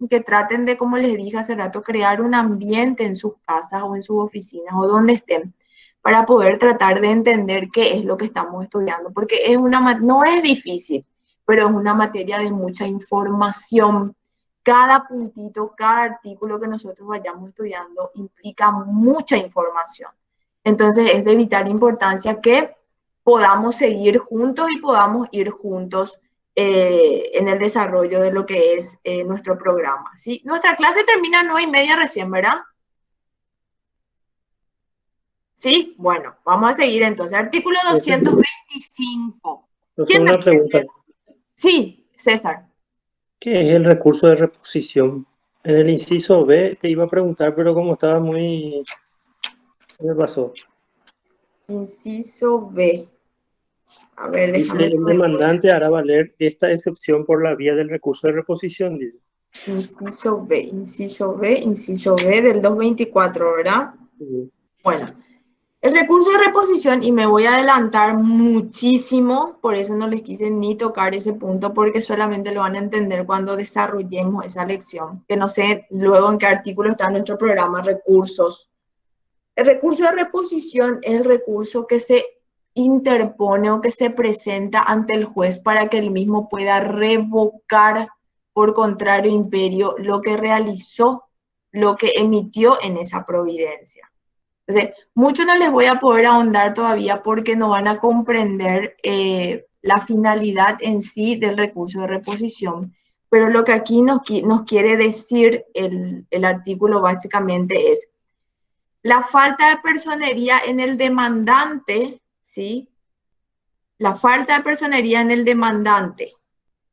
que traten de, como les dije hace rato, crear un ambiente en sus casas o en sus oficinas o donde estén, para poder tratar de entender qué es lo que estamos estudiando, porque no es difícil, pero es una materia de mucha información. Cada puntito, cada artículo que nosotros vayamos estudiando implica mucha información. Entonces es de vital importancia que podamos seguir juntos y podamos ir juntos en el desarrollo de lo que es nuestro programa. ¿Sí? Nuestra clase termina a 9:30 recién, ¿verdad? Sí, bueno, vamos a seguir entonces. Artículo 225. Tengo una pregunta. Sí, César. ¿Qué es el recurso de reposición? En el inciso B te iba a preguntar, pero como estaba muy... ¿Qué me pasó? Inciso B. A ver, Dice, déjame. el demandante hará valer esta excepción por la vía del recurso de reposición, dice. Inciso B del 224, ¿verdad? Sí. Bueno, el recurso de reposición, y me voy a adelantar muchísimo, por eso no les quise ni tocar ese punto, porque solamente lo van a entender cuando desarrollemos esa lección, que no sé luego en qué artículo está nuestro programa recursos. El recurso de reposición es el recurso que se interpone o que se presenta ante el juez para que el mismo pueda revocar por contrario imperio lo que realizó, lo que emitió en esa providencia. Entonces, mucho no les voy a poder ahondar todavía porque no van a comprender la finalidad en sí del recurso de reposición, pero lo que aquí nos quiere decir el artículo básicamente es la falta de personería en el demandante, ¿sí? La falta de personería en el demandante,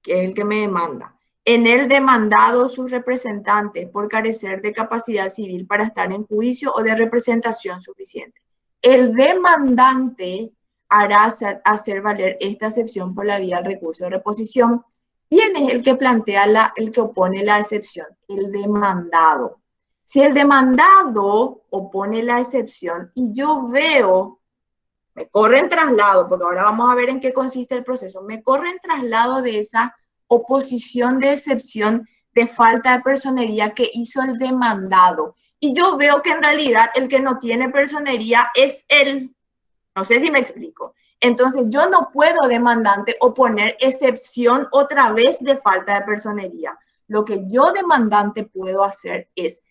que es el que me demanda, en el demandado o sus representantes por carecer de capacidad civil para estar en juicio o de representación suficiente. El demandante hará hacer valer esta excepción por la vía del recurso de reposición. ¿Quién es el que plantea el que opone la excepción? El demandado. Si el demandado opone la excepción y yo veo, me corre en traslado, porque ahora vamos a ver en qué consiste el proceso, me corre en traslado de esa oposición de excepción de falta de personería que hizo el demandado. Y yo veo que en realidad el que no tiene personería es él. No sé si me explico. Entonces, yo no puedo, demandante, oponer excepción otra vez de falta de personería. Lo que yo, demandante, puedo hacer es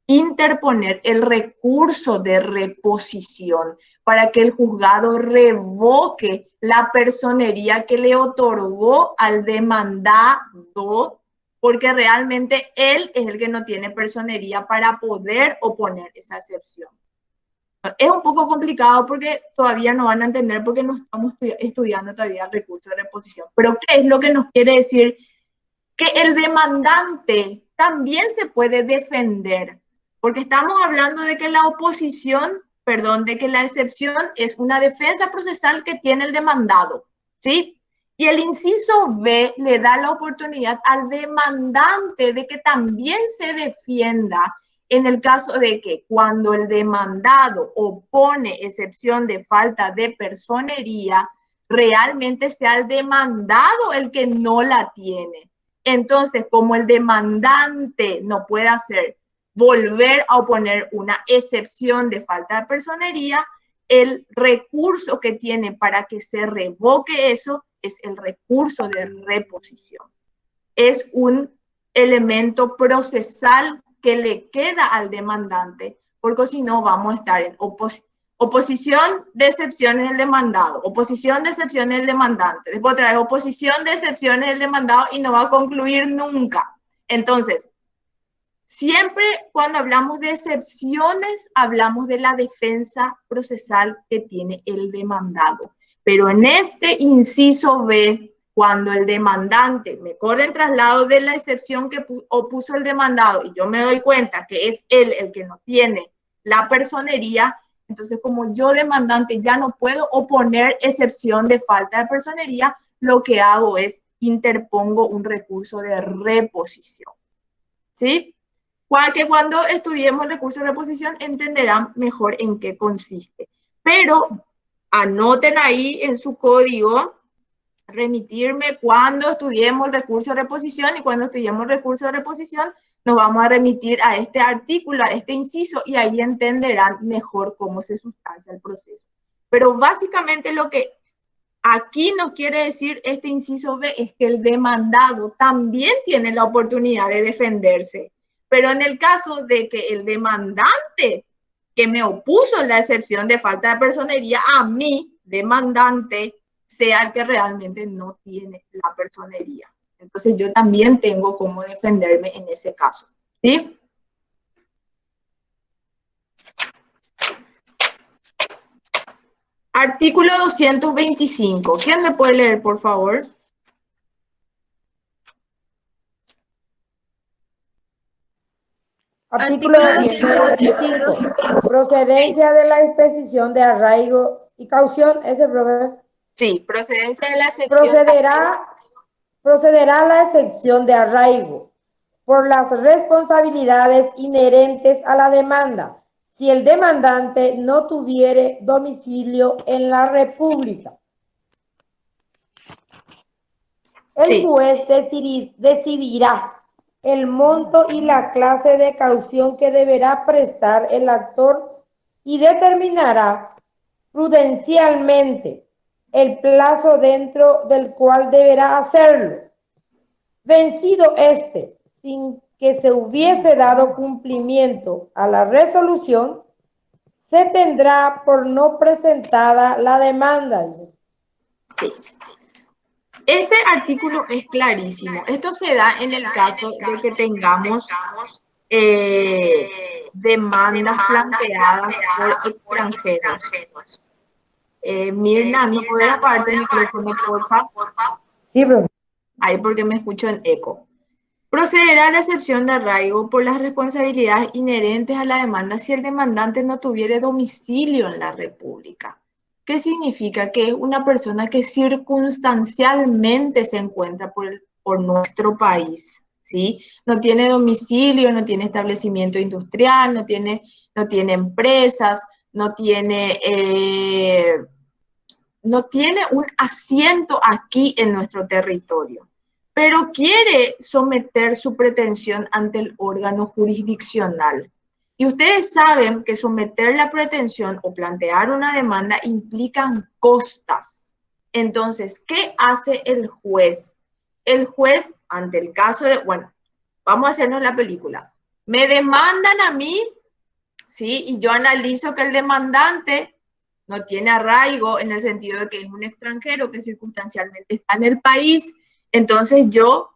interponer el recurso de reposición para que el juzgado revoque la personería que le otorgó al demandado, porque realmente él es el que no tiene personería para poder oponer esa excepción. Es un poco complicado porque todavía no van a entender porque no estamos estudiando todavía el recurso de reposición. Pero ¿qué es lo que nos quiere decir? Que el demandante también se puede defender, porque estamos hablando de que la oposición, perdón, de que la excepción es una defensa procesal que tiene el demandado, ¿sí? Y el inciso B le da la oportunidad al demandante de que también se defienda en el caso de que cuando el demandado opone excepción de falta de personería, realmente sea el demandado el que no la tiene. Entonces, como el demandante no puede hacer volver a oponer una excepción de falta de personería, el recurso que tiene para que se revoque eso es el recurso de reposición. Es un elemento procesal que le queda al demandante, porque si no vamos a estar en oposición de excepciones del demandado, oposición de excepciones del demandante, después trae oposición de excepciones del demandado y no va a concluir nunca. Entonces, siempre cuando hablamos de excepciones, hablamos de la defensa procesal que tiene el demandado. Pero en este inciso B, cuando el demandante me corre en traslado de la excepción que opuso el demandado y yo me doy cuenta que es él el que no tiene la personería, entonces como yo demandante ya no puedo oponer excepción de falta de personería, lo que hago es interpongo un recurso de reposición. ¿Sí? Que cuando estudiemos el recurso de reposición entenderán mejor en qué consiste. Pero anoten ahí en su código remitirme cuando estudiemos el recurso de reposición, y cuando estudiemos el recurso de reposición nos vamos a remitir a este artículo, a este inciso, y ahí entenderán mejor cómo se sustancia el proceso. Pero básicamente lo que aquí nos quiere decir este inciso B es que el demandado también tiene la oportunidad de defenderse. Pero en el caso de que el demandante que me opuso la excepción de falta de personería, a mí, demandante, sea el que realmente no tiene la personería. Entonces yo también tengo cómo defenderme en ese caso. ¿Sí? Artículo 225. ¿Quién me puede leer, por favor? Artículo 225. Procedencia de la disposición de arraigo y caución. ¿Ese, profe? Sí, procedencia de la excepción. Procederá la excepción de arraigo por las responsabilidades inherentes a la demanda si el demandante no tuviere domicilio en la República. El juez decidirá el monto y la clase de caución que deberá prestar el actor y determinará prudencialmente el plazo dentro del cual deberá hacerlo. Vencido este, sin que se hubiese dado cumplimiento a la resolución, se tendrá por no presentada la demanda. Sí. Este artículo es clarísimo. Esto se da en el caso de que tengamos demandas planteadas por extranjeros. Mirna, ¿no puedes apagar tu micrófono, por favor? Sí, bro. Ahí porque me escucho en eco. Procederá a la excepción de arraigo por las responsabilidades inherentes a la demanda si el demandante no tuviera domicilio en la República. ¿Qué significa? Que es una persona que circunstancialmente se encuentra por nuestro país, ¿sí? No tiene domicilio, no tiene establecimiento industrial, no tiene empresas, no tiene un asiento aquí en nuestro territorio, pero quiere someter su pretensión ante el órgano jurisdiccional. Y ustedes saben que someter la pretensión o plantear una demanda implican costas. Entonces, ¿qué hace el juez? El juez, ante el caso de, bueno, vamos a hacernos la película. Me demandan a mí, ¿sí? Y yo analizo que el demandante no tiene arraigo en el sentido de que es un extranjero que circunstancialmente está en el país. Entonces yo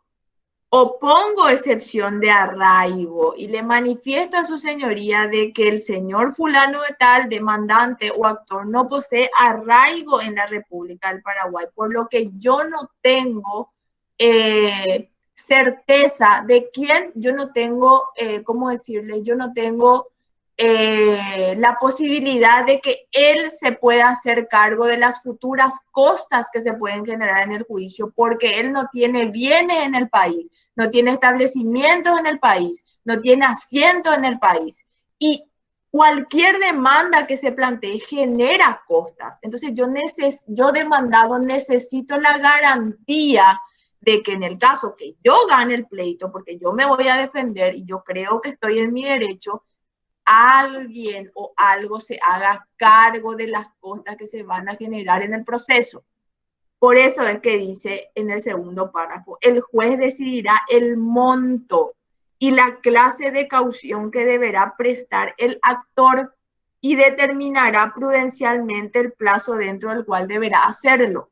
opongo excepción de arraigo y le manifiesto a su señoría de que el señor fulano de tal, demandante o actor, no posee arraigo en la República del Paraguay, por lo que yo no tengo certeza de quién, yo no tengo, ¿cómo decirle? Yo no tengo la posibilidad de que él se pueda hacer cargo de las futuras costas que se pueden generar en el juicio, porque él no tiene bienes en el país, no tiene establecimientos en el país, no tiene asiento en el país. Y cualquier demanda que se plantee genera costas. Entonces yo demandado necesito la garantía de que en el caso que yo gane el pleito, porque yo me voy a defender y yo creo que estoy en mi derecho, alguien o algo se haga cargo de las costas que se van a generar en el proceso. Por eso es que dice en el segundo párrafo, el juez decidirá el monto y la clase de caución que deberá prestar el actor y determinará prudencialmente el plazo dentro del cual deberá hacerlo.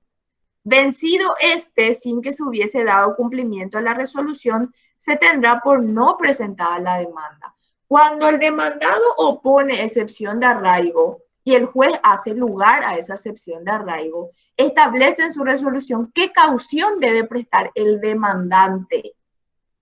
Vencido este, sin que se hubiese dado cumplimiento a la resolución, se tendrá por no presentada la demanda. Cuando el demandado opone excepción de arraigo y el juez hace lugar a esa excepción de arraigo, establece en su resolución qué caución debe prestar el demandante.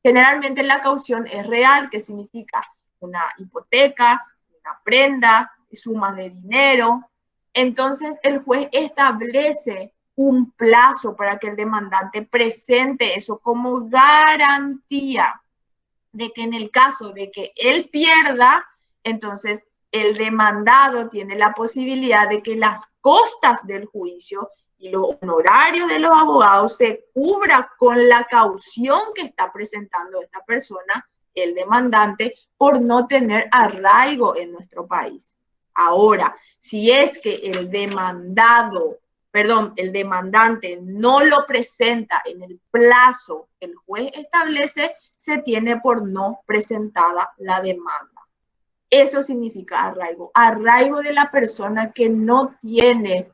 Generalmente la caución es real, que significa una hipoteca, una prenda, sumas de dinero. Entonces el juez establece un plazo para que el demandante presente eso como garantía de que en el caso de que él pierda, entonces el demandado tiene la posibilidad de que las costas del juicio y los honorarios de los abogados se cubra con la caución que está presentando esta persona, el demandante, por no tener arraigo en nuestro país. Ahora, si es que el demandante no lo presenta en el plazo que el juez establece, se tiene por no presentada la demanda. Eso significa arraigo. Arraigo de la persona que no tiene,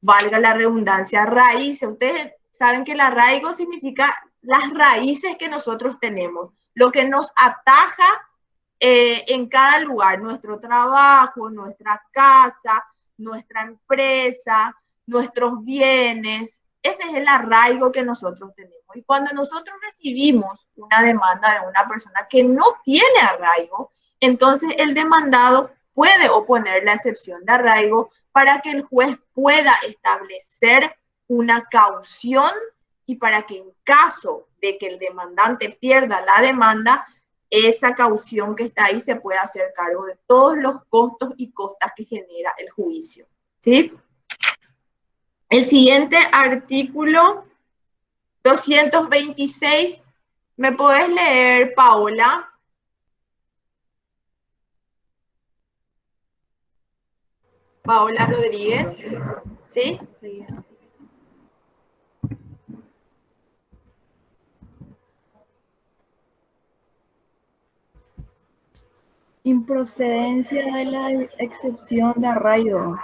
valga la redundancia, raíces. Ustedes saben que el arraigo significa las raíces que nosotros tenemos, lo que nos ataja en cada lugar, nuestro trabajo, nuestra casa, nuestra empresa, nuestros bienes. Ese es el arraigo que nosotros tenemos. Y cuando nosotros recibimos una demanda de una persona que no tiene arraigo, entonces el demandado puede oponer la excepción de arraigo para que el juez pueda establecer una caución y para que en caso de que el demandante pierda la demanda, esa caución que está ahí se pueda hacer cargo de todos los costos y costas que genera el juicio. ¿Sí? El siguiente artículo 226, ¿me podés leer, Paola? Paola Rodríguez, ¿sí? Sí. Improcedencia de la excepción de arraigo.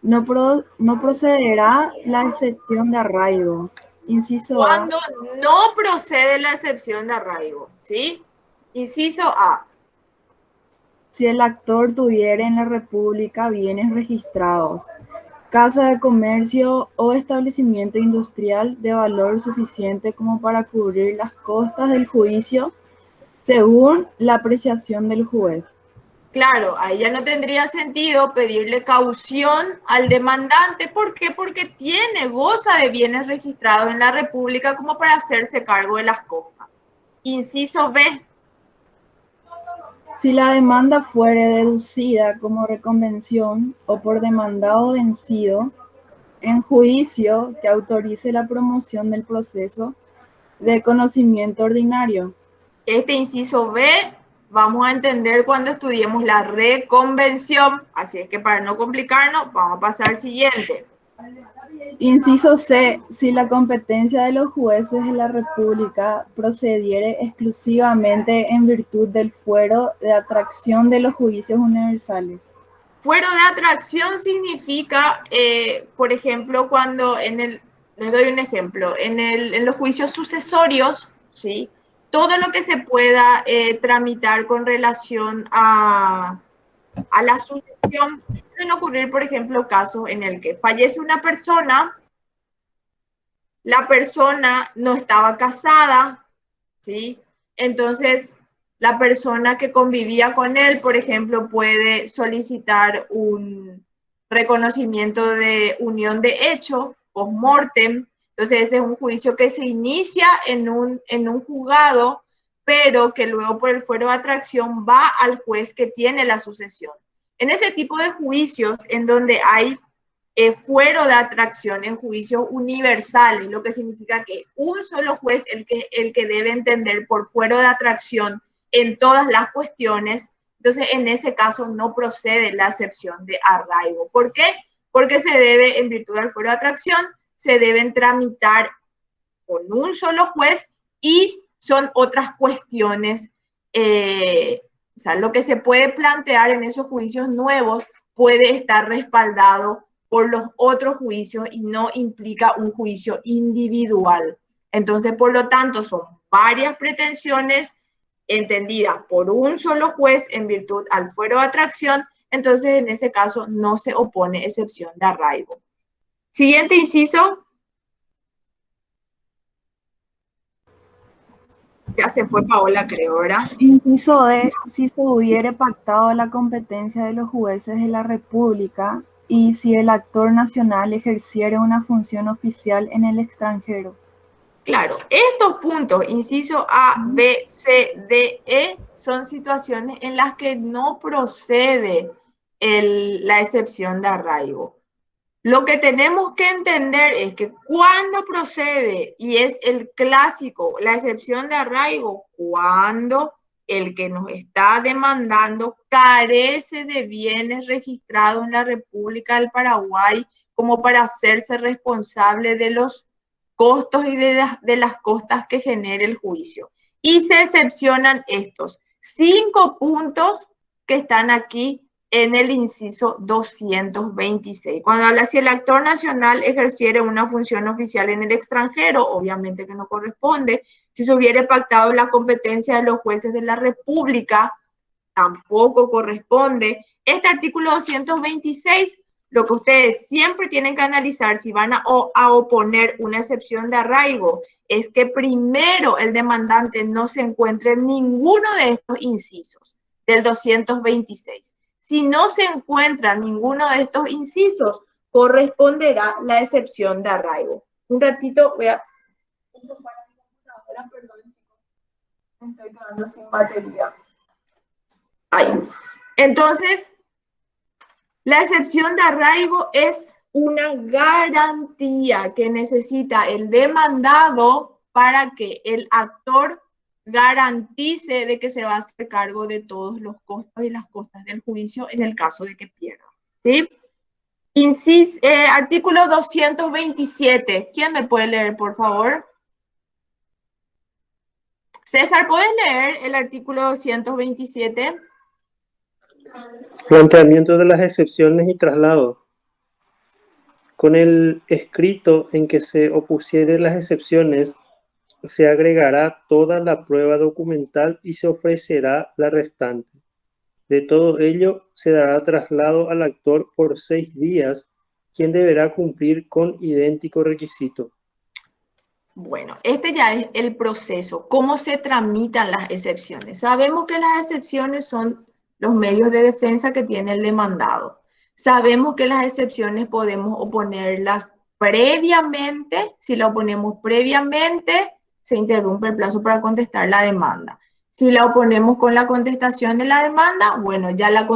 No procederá la excepción de arraigo. Inciso A. Cuando no procede la excepción de arraigo, ¿sí? Inciso A. Si el actor tuviera en la República bienes registrados, casa de comercio o establecimiento industrial de valor suficiente como para cubrir las costas del juicio, según la apreciación del juez. Claro, ahí ya no tendría sentido pedirle caución al demandante. ¿Por qué? Porque goza de bienes registrados en la República como para hacerse cargo de las costas. Inciso B. Si la demanda fuere deducida como reconvención o por demandado vencido, en juicio que autorice la promoción del proceso de conocimiento ordinario. Este inciso B vamos a entender cuando estudiemos la reconvención, así es que para no complicarnos, vamos a pasar al siguiente. Inciso C. Si la competencia de los jueces de la República procediere exclusivamente en virtud del fuero de atracción de los juicios universales. Fuero de atracción significa, por ejemplo, cuando les doy un ejemplo, en los juicios sucesorios, ¿sí? Todo lo que se pueda tramitar con relación a la sucesión, pueden ocurrir, por ejemplo, casos en el que fallece una persona, la persona no estaba casada, ¿sí? Entonces, la persona que convivía con él, por ejemplo, puede solicitar un reconocimiento de unión de hecho, post-mortem. Entonces, ese es un juicio que se inicia en un juzgado, pero que luego por el fuero de atracción va al juez que tiene la sucesión. En ese tipo de juicios, en donde hay fuero de atracción en juicios universales, lo que significa que un solo juez el que debe entender por fuero de atracción en todas las cuestiones, entonces en ese caso no procede la excepción de arraigo. ¿Por qué? Porque se debe, en virtud del fuero de atracción, se deben tramitar con un solo juez y son otras cuestiones, o sea, lo que se puede plantear en esos juicios nuevos puede estar respaldado por los otros juicios y no implica un juicio individual. Entonces, por lo tanto, son varias pretensiones entendidas por un solo juez en virtud al fuero de atracción, entonces en ese caso no se opone excepción de arraigo. Siguiente inciso. Ya se fue Paola, creo, ¿verdad? Inciso D. Si se hubiere pactado la competencia de los jueces de la República y si el actor nacional ejerciera una función oficial en el extranjero. Claro, estos puntos, inciso A, B, C, D, E, son situaciones en las que no procede la excepción de arraigo. Lo que tenemos que entender es que cuando procede, y es el clásico, la excepción de arraigo, cuando el que nos está demandando carece de bienes registrados en la República del Paraguay como para hacerse responsable de los costos y de las costas que genere el juicio. Y se excepcionan estos 5 puntos que están aquí en el inciso 226. Cuando habla si el actor nacional ejerciera una función oficial en el extranjero, obviamente que no corresponde. Si se hubiera pactado la competencia de los jueces de la República, tampoco corresponde. Este artículo 226, lo que ustedes siempre tienen que analizar si van a oponer una excepción de arraigo, es que primero el demandante no se encuentre en ninguno de estos incisos del 226. Si no se encuentra ninguno de estos incisos, corresponderá la excepción de arraigo. Un ratito voy a... Perdón, chicos. Me estoy quedando sin batería. Ahí. Entonces, la excepción de arraigo es una garantía que necesita el demandado para que el actor garantice de que se va a hacer cargo de todos los costos y las costas del juicio en el caso de que pierda. ¿Sí? Artículo 227. ¿Quién me puede leer, por favor? César, ¿puedes leer el artículo 227? Planteamiento de las excepciones y traslado. Con el escrito en que se opusieren las excepciones, se agregará toda la prueba documental y se ofrecerá la restante. De todo ello, se dará traslado al actor por 6 días, quien deberá cumplir con idéntico requisito. Bueno, este ya es el proceso, cómo se tramitan las excepciones. Sabemos que las excepciones son los medios de defensa que tiene el demandado. Sabemos que las excepciones podemos oponerlas previamente. Si la oponemos previamente, se interrumpe el plazo para contestar la demanda. Si la oponemos con la contestación de la demanda, bueno, ya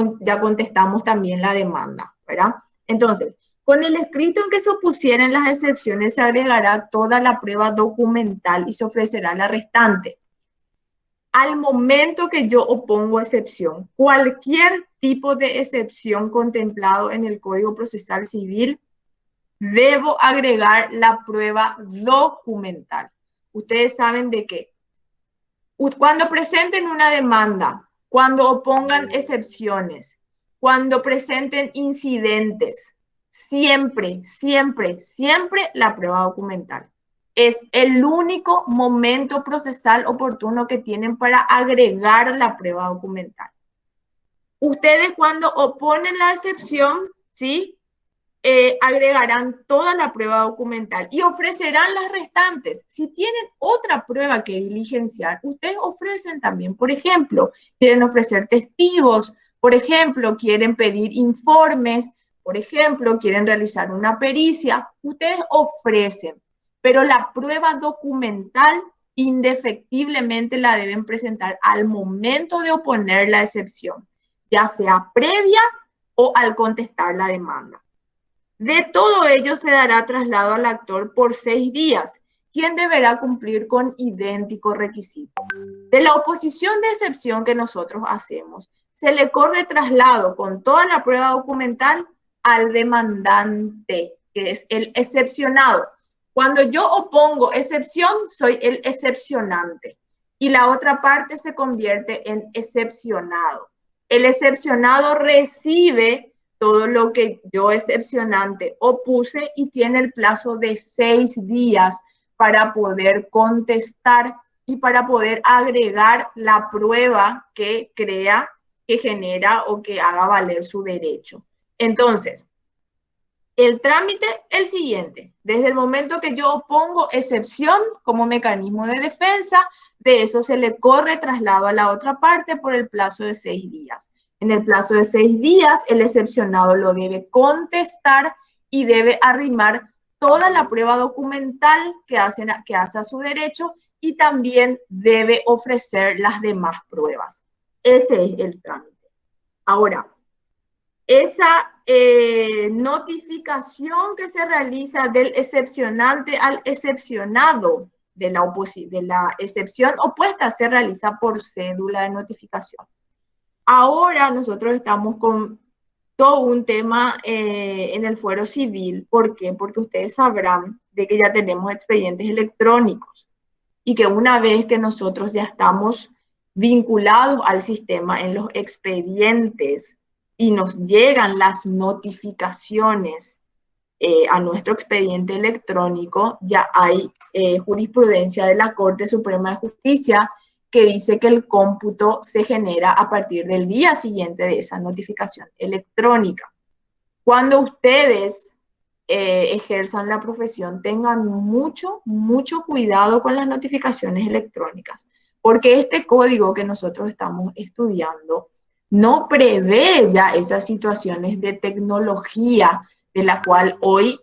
contestamos también la demanda, ¿verdad? Entonces, con el escrito en que se opusieren las excepciones se agregará toda la prueba documental y se ofrecerá la restante. Al momento que yo opongo excepción, cualquier tipo de excepción contemplado en el Código Procesal Civil, debo agregar la prueba documental. Ustedes saben de qué. Cuando presenten una demanda, cuando opongan excepciones, cuando presenten incidentes, siempre, siempre, siempre la prueba documental. Es el único momento procesal oportuno que tienen para agregar la prueba documental. Ustedes cuando oponen la excepción, ¿sí? Agregarán toda la prueba documental y ofrecerán las restantes. Si tienen otra prueba que diligenciar, ustedes ofrecen también, por ejemplo, quieren ofrecer testigos, por ejemplo, quieren pedir informes, por ejemplo, quieren realizar una pericia, ustedes ofrecen, pero la prueba documental indefectiblemente la deben presentar al momento de oponer la excepción, ya sea previa o al contestar la demanda. De todo ello se dará traslado al actor por 6 días, quien deberá cumplir con idéntico requisito. De la oposición de excepción que nosotros hacemos, se le corre traslado con toda la prueba documental al demandante, que es el excepcionado. Cuando yo opongo excepción, soy el excepcionante y la otra parte se convierte en excepcionado. El excepcionado recibe todo lo que yo excepcionante opuse y tiene el plazo de 6 días para poder contestar y para poder agregar la prueba que crea, que genera o que haga valer su derecho. Entonces, el trámite es el siguiente. Desde el momento que yo opongo excepción como mecanismo de defensa, de eso se le corre traslado a la otra parte por el plazo de 6 días. En el plazo de 6 días, el excepcionado lo debe contestar y debe arrimar toda la prueba documental que hace a su derecho y también debe ofrecer las demás pruebas. Ese es el trámite. Ahora, esa notificación que se realiza del excepcionante al excepcionado de la excepción opuesta se realiza por cédula de notificación. Ahora nosotros estamos con todo un tema en el fuero civil. ¿Por qué? Porque ustedes sabrán de que ya tenemos expedientes electrónicos y que una vez que nosotros ya estamos vinculados al sistema en los expedientes y nos llegan las notificaciones a nuestro expediente electrónico, ya hay jurisprudencia de la Corte Suprema de Justicia que dice que el cómputo se genera a partir del día siguiente de esa notificación electrónica. Cuando ustedes ejerzan la profesión, tengan mucho, mucho cuidado con las notificaciones electrónicas, porque este código que nosotros estamos estudiando no prevé ya esas situaciones de tecnología de la cual hoy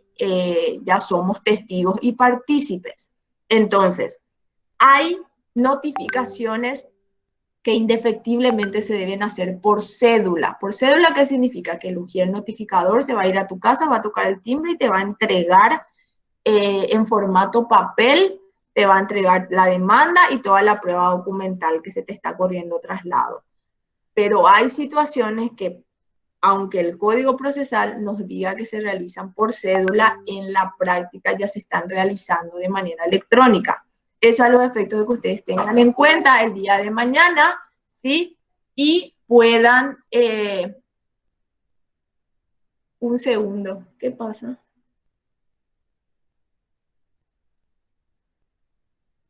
ya somos testigos y partícipes. Entonces, hay notificaciones que indefectiblemente se deben hacer por cédula. ¿Por cédula qué significa? Que el ujier notificador se va a ir a tu casa, va a tocar el timbre y te va a entregar en formato papel, te va a entregar la demanda y toda la prueba documental que se te está corriendo traslado. Pero hay situaciones que, aunque el Código Procesal nos diga que se realizan por cédula, en la práctica ya se están realizando de manera electrónica. Eso a los efectos de que ustedes tengan en cuenta el día de mañana, ¿sí? Y puedan... un segundo, ¿qué pasa?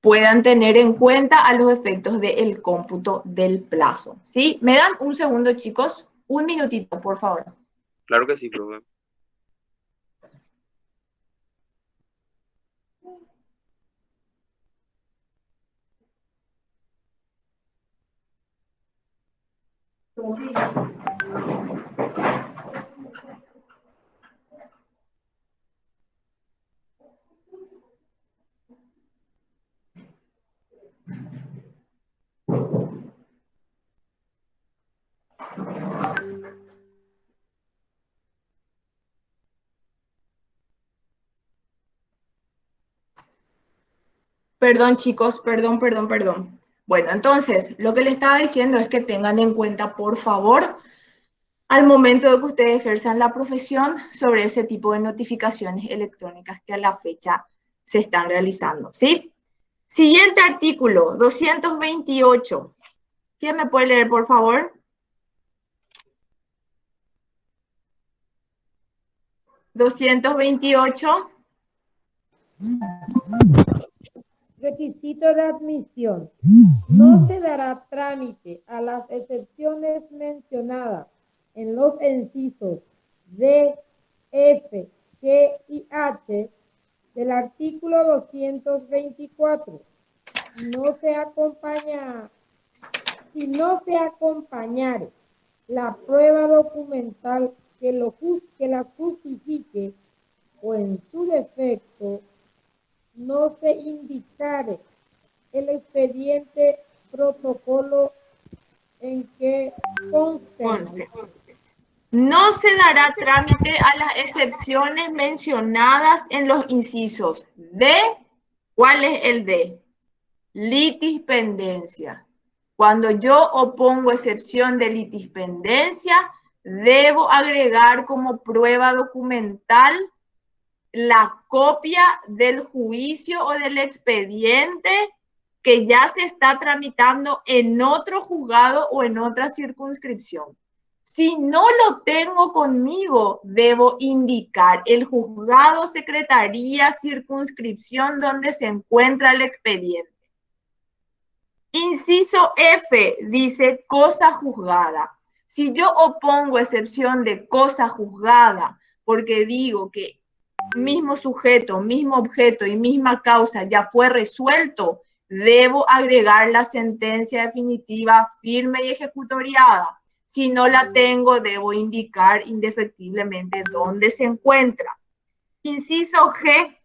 Puedan tener en cuenta a los efectos del cómputo del plazo, ¿sí? ¿Me dan un segundo, chicos? Un minutito, por favor. Claro que sí, profe. Perdón, chicos, perdón. Bueno, entonces, lo que le estaba diciendo es que tengan en cuenta, por favor, al momento de que ustedes ejerzan la profesión, sobre ese tipo de notificaciones electrónicas que a la fecha se están realizando, ¿sí? Siguiente artículo, 228. ¿Quién me puede leer, por favor? 228. Requisito de admisión. No se dará trámite a las excepciones mencionadas en los incisos D, F, G y H del artículo 224. Si no se acompañare la prueba documental que la justifique, o en su defecto no se indicare el expediente protocolo en que conste. No se dará trámite a las excepciones mencionadas en los incisos D. ¿Cuál es el D? Litispendencia. Cuando yo opongo excepción de litispendencia, debo agregar como prueba documental la copia del juicio o del expediente que ya se está tramitando en otro juzgado o en otra circunscripción. Si no lo tengo conmigo, debo indicar el juzgado, secretaría, circunscripción donde se encuentra el expediente. Inciso F dice cosa juzgada. Si yo opongo excepción de cosa juzgada porque digo que mismo sujeto, mismo objeto y misma causa ya fue resuelto, debo agregar la sentencia definitiva firme y ejecutoriada. Si no la tengo, debo indicar indefectiblemente dónde se encuentra. Inciso G,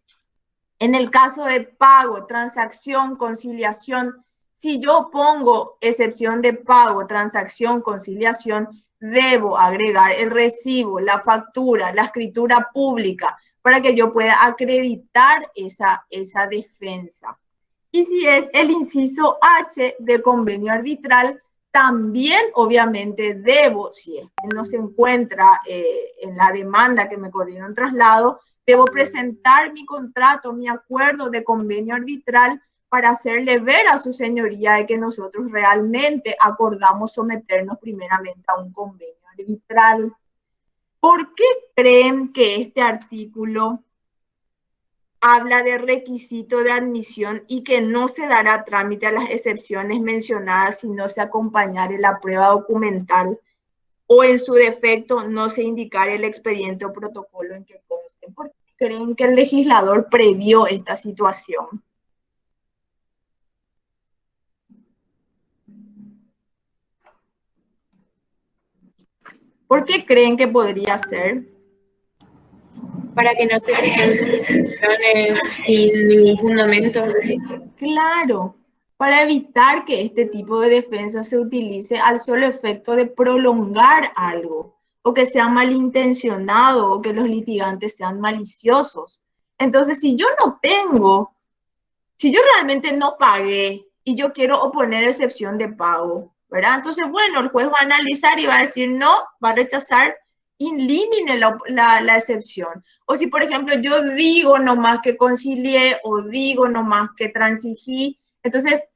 en el caso de pago, transacción, conciliación, si yo pongo excepción de pago, transacción, conciliación, debo agregar el recibo, la factura, la escritura pública, para que yo pueda acreditar esa defensa. Y si es el inciso H de convenio arbitral, también obviamente debo, si es que no se encuentra en la demanda que me corrieron traslado, debo presentar mi contrato, mi acuerdo de convenio arbitral para hacerle ver a su señoría de que nosotros realmente acordamos someternos primeramente a un convenio arbitral. ¿Por qué creen que este artículo habla de requisito de admisión y que no se dará trámite a las excepciones mencionadas si no se acompañare la prueba documental o en su defecto no se indicar el expediente o protocolo en que conste? ¿Por qué creen que el legislador previó esta situación? ¿Por qué creen que podría ser? Para que no se presenten excepciones sin ningún fundamento. Claro, para evitar que este tipo de defensa se utilice al solo efecto de prolongar algo, o que sea malintencionado, o que los litigantes sean maliciosos. Entonces, si yo realmente no pagué y yo quiero oponer excepción de pago, ¿verdad? Entonces, bueno, el juez va a analizar y va a decir no, va a rechazar in limine la excepción. O si, por ejemplo, yo digo nomás que concilié o digo nomás que transigí, entonces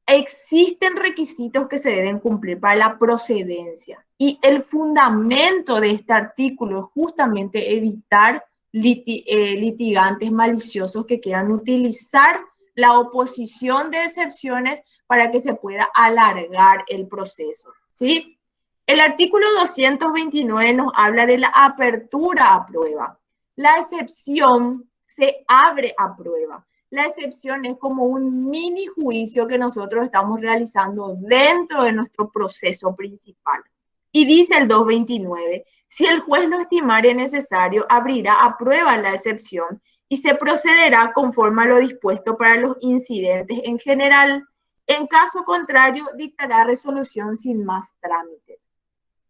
existen requisitos que se deben cumplir para la procedencia. Y el fundamento de este artículo es justamente evitar litigantes maliciosos que quieran utilizar la oposición de excepciones para que se pueda alargar el proceso, ¿sí? El artículo 229 nos habla de la apertura a prueba. La excepción se abre a prueba. la excepción es como un mini juicio que nosotros estamos realizando dentro de nuestro proceso principal. Y dice el 229, si el juez lo estimare necesario, abrirá a prueba la excepción y se procederá conforme a lo dispuesto para los incidentes en general. En caso contrario, dictará resolución sin más trámites.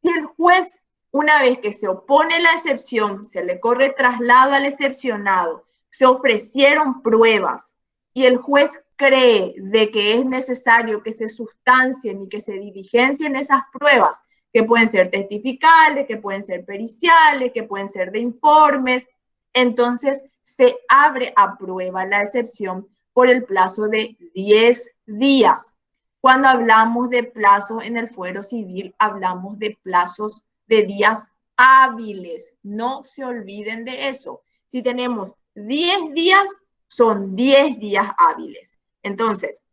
Si el juez, una vez que se opone la excepción, se le corre traslado al excepcionado, se ofrecieron pruebas y el juez cree de que es necesario que se sustancien y que se diligencien esas pruebas, que pueden ser testificales, que pueden ser periciales, que pueden ser de informes, entonces se abre a prueba la excepción por el plazo de 10 días. Cuando hablamos de plazo en el fuero civil, hablamos de plazos de días hábiles. No se olviden de eso. Si tenemos 10 días, son 10 días hábiles. Entonces,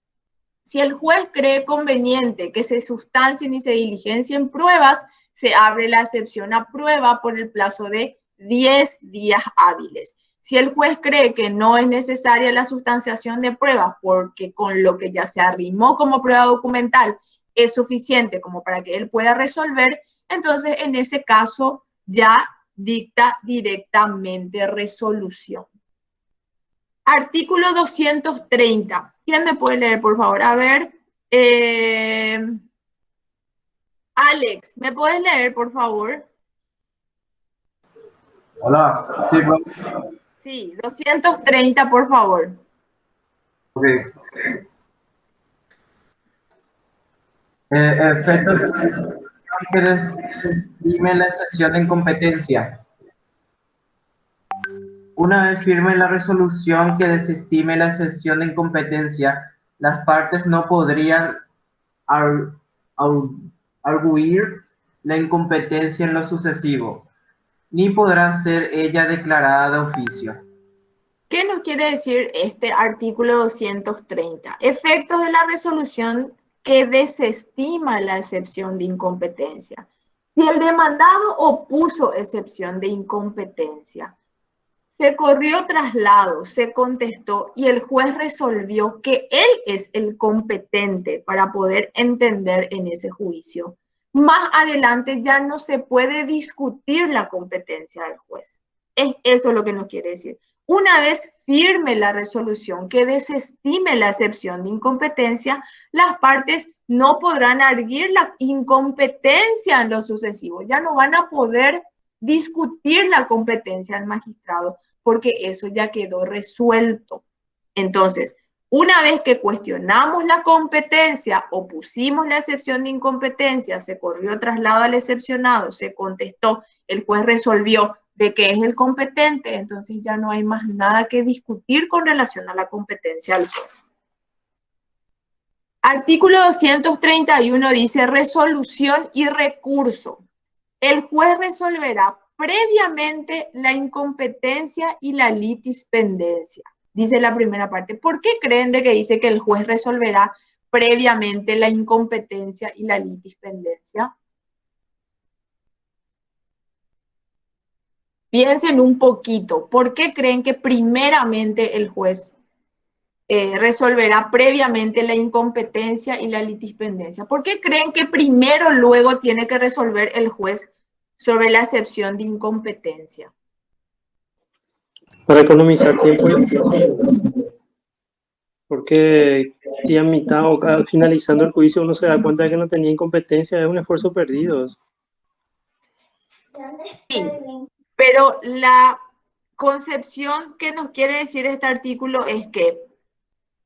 si el juez cree conveniente que se sustancien y se diligencien pruebas, se abre la excepción a prueba por el plazo de 10 días hábiles. Si el juez cree que no es necesaria la sustanciación de pruebas porque con lo que ya se arrimó como prueba documental es suficiente como para que él pueda resolver, entonces en ese caso ya dicta directamente resolución. Artículo 230. ¿Quién me puede leer, por favor? A ver. Alex, ¿me puedes leer, por favor? Hola, sí, pues. Sí, 230, por favor. Ok. Efectos que desestime la excepción de incompetencia. Una vez firme la resolución que desestime la excepción de incompetencia, las partes no podrían arguir la incompetencia en lo sucesivo, ni podrá ser ella declarada de oficio. ¿Qué nos quiere decir este artículo 230? Efectos de la resolución que desestima la excepción de incompetencia. Si el demandado opuso excepción de incompetencia, se corrió traslado, se contestó y el juez resolvió que él es el competente para poder entender en ese juicio. Más adelante ya no se puede discutir la competencia del juez. Es eso lo que nos quiere decir. Una vez firme la resolución que desestime la excepción de incompetencia, las partes no podrán arguir la incompetencia en lo sucesivo. Ya no van a poder discutir la competencia del magistrado porque eso ya quedó resuelto. Entonces, una vez que cuestionamos la competencia, opusimos la excepción de incompetencia, se corrió traslado al excepcionado, se contestó, el juez resolvió de que es el competente, entonces ya no hay más nada que discutir con relación a la competencia del juez. Artículo 231 dice resolución y recurso. El juez resolverá previamente la incompetencia y la litispendencia. Dice la primera parte. ¿Por qué creen de que dice que el juez resolverá previamente la incompetencia y la litispendencia? Piensen un poquito. ¿Por qué creen que primeramente el juez resolverá previamente la incompetencia y la litispendencia? ¿Por qué creen que primero luego tiene que resolver el juez sobre la excepción de incompetencia? Para economizar tiempo. Porque si a mitad o finalizando el juicio uno se da cuenta de que no tenía incompetencia, es un esfuerzo perdido. Sí, pero la concepción que nos quiere decir este artículo es que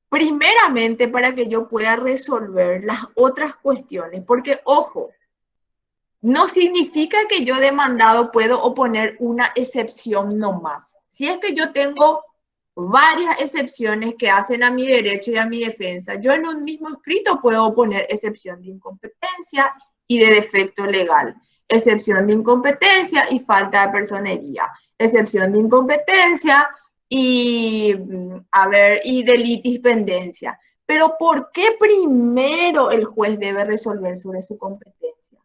primeramente para que yo pueda resolver las otras cuestiones, porque ojo, no significa que yo demandado puedo oponer una excepción nomás. Si es que yo tengo varias excepciones que hacen a mi derecho y a mi defensa, yo en un mismo escrito puedo oponer excepción de incompetencia y de defecto legal, excepción de incompetencia y falta de personería, excepción de incompetencia y de litispendencia. Pero ¿por qué primero el juez debe resolver sobre su competencia?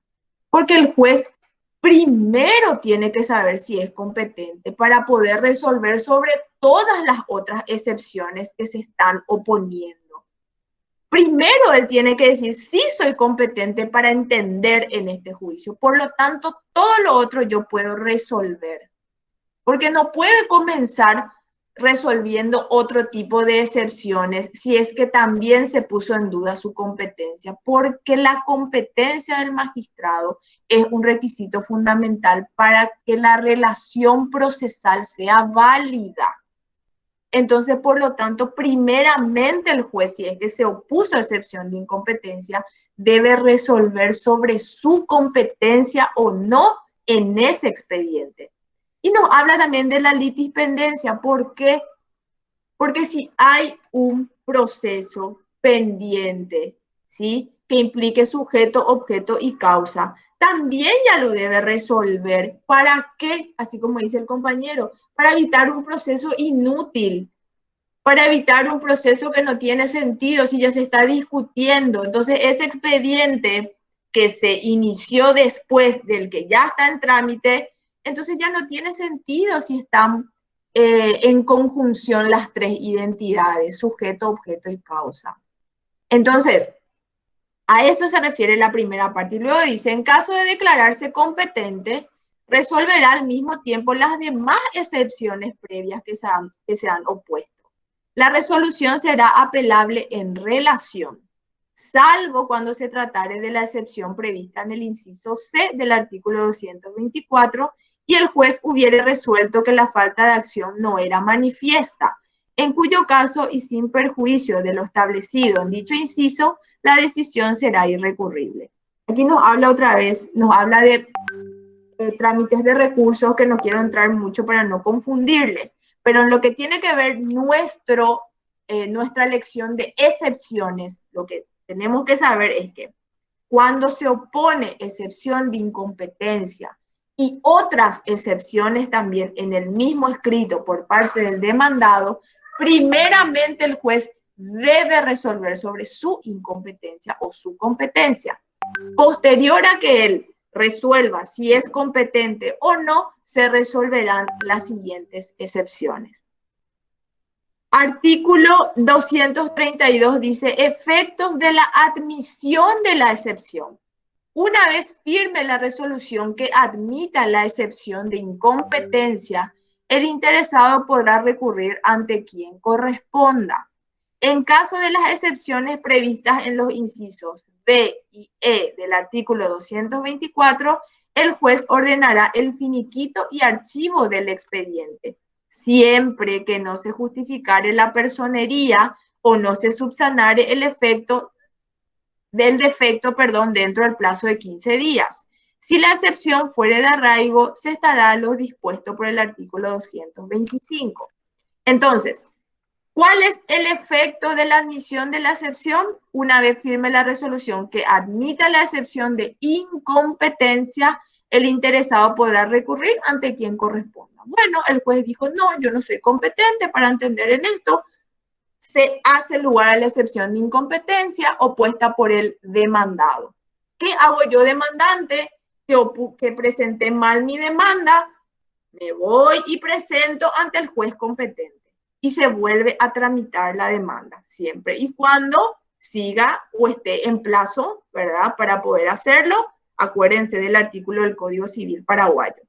Porque el juez primero tiene que saber si es competente para poder resolver sobre todas las otras excepciones que se están oponiendo. Primero él tiene que decir, sí soy competente para entender en este juicio. Por lo tanto, todo lo otro yo puedo resolver. Porque no puede comenzar resolviendo otro tipo de excepciones si es que también se puso en duda su competencia. Porque la competencia del magistrado es un requisito fundamental para que la relación procesal sea válida. Entonces, por lo tanto, primeramente el juez, si es que se opuso a excepción de incompetencia, debe resolver sobre su competencia o no en ese expediente. Y nos habla también de la litispendencia. ¿Por qué? Porque si hay un proceso pendiente, ¿sí?, que implique sujeto, objeto y causa, también ya lo debe resolver. ¿Para qué? Así como dice el compañero, para evitar un proceso inútil, para evitar un proceso que no tiene sentido si ya se está discutiendo. Entonces, ese expediente que se inició después del que ya está en trámite, entonces ya no tiene sentido si están en conjunción las tres identidades, sujeto, objeto y causa. Entonces, a eso se refiere la primera parte. Y luego dice, en caso de declararse competente, resolverá al mismo tiempo las demás excepciones previas que se han opuesto. La resolución será apelable en relación, salvo cuando se tratare de la excepción prevista en el inciso C del artículo 224 y el juez hubiere resuelto que la falta de acción no era manifiesta, en cuyo caso y sin perjuicio de lo establecido en dicho inciso, la decisión será irrecurrible. Aquí nos habla otra vez, nos habla de trámites de recursos, que no quiero entrar mucho para no confundirles, pero en lo que tiene que ver nuestra lección de excepciones, lo que tenemos que saber es que cuando se opone excepción de incompetencia y otras excepciones también en el mismo escrito por parte del demandado, primeramente el juez debe resolver sobre su incompetencia o su competencia. Posterior a que él resuelva si es competente o no, se resolverán las siguientes excepciones. Artículo 232 dice, efectos de la admisión de la excepción. Una vez firme la resolución que admita la excepción de incompetencia, el interesado podrá recurrir ante quien corresponda. En caso de las excepciones previstas en los incisos B y E del artículo 224, el juez ordenará el finiquito y archivo del expediente, siempre que no se justificare la personería o no se subsanare el efecto del defecto, dentro del plazo de 15 días. Si la excepción fuere de arraigo, se estará a lo dispuesto por el artículo 225. Entonces, ¿cuál es el efecto de la admisión de la excepción? Una vez firme la resolución que admita la excepción de incompetencia, el interesado podrá recurrir ante quien corresponda. Bueno, el juez dijo, no, yo no soy competente para entender en esto. Se hace lugar a la excepción de incompetencia opuesta por el demandado. ¿Qué hago yo, demandante, que presenté mal mi demanda? Me voy y presento ante el juez competente y se vuelve a tramitar la demanda, siempre y cuando siga o esté en plazo, ¿verdad? Para poder hacerlo, acuérdense del artículo del Código Civil paraguayo.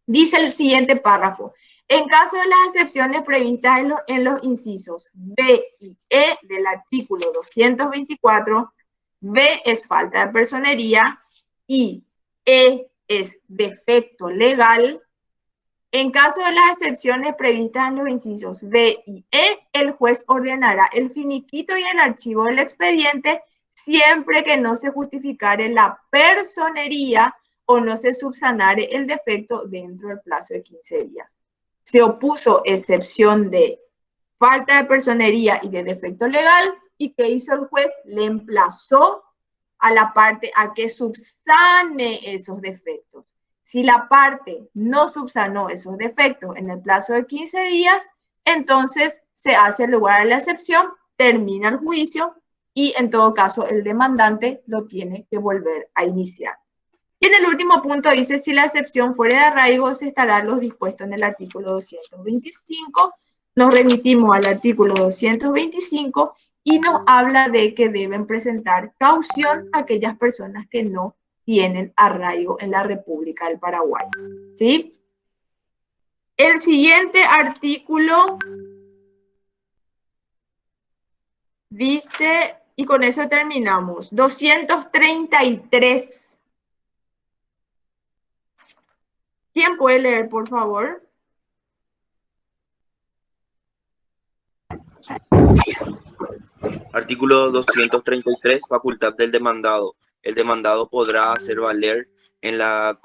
Dice el siguiente párrafo, en caso de las excepciones previstas en los incisos B y E del artículo 224, B es falta de personería y E es defecto legal. En caso de las excepciones previstas en los incisos B y E, el juez ordenará el finiquito y el archivo del expediente siempre que no se justificare la personería o no se subsanare el defecto dentro del plazo de 15 días. Se opuso excepción de falta de personería y de defecto legal, ¿y qué hizo el juez? Le emplazó a la parte a que subsane esos defectos. Si la parte no subsanó esos defectos en el plazo de 15 días, entonces se hace lugar a la excepción, termina el juicio y en todo caso el demandante lo tiene que volver a iniciar. Y en el último punto dice, si la excepción fuera de arraigo, se estará lo dispuesto en el artículo 225. Nos remitimos al artículo 225 y nos habla de que deben presentar caución a aquellas personas que no tienen arraigo en la República del Paraguay. ¿Sí? El siguiente artículo dice, y con eso terminamos, 233. ¿Quién puede leer, por favor? Artículo 233, facultad del demandado. El demandado podrá hacer valer en la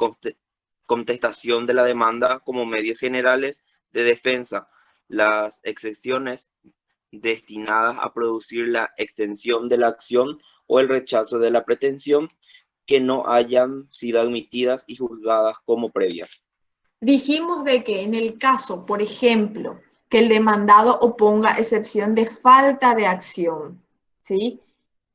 contestación de la demanda como medios generales de defensa las excepciones destinadas a producir la extensión de la acción o el rechazo de la pretensión que no hayan sido admitidas y juzgadas como previas. Dijimos de que en el caso, por ejemplo, que el demandado oponga excepción de falta de acción, ¿sí?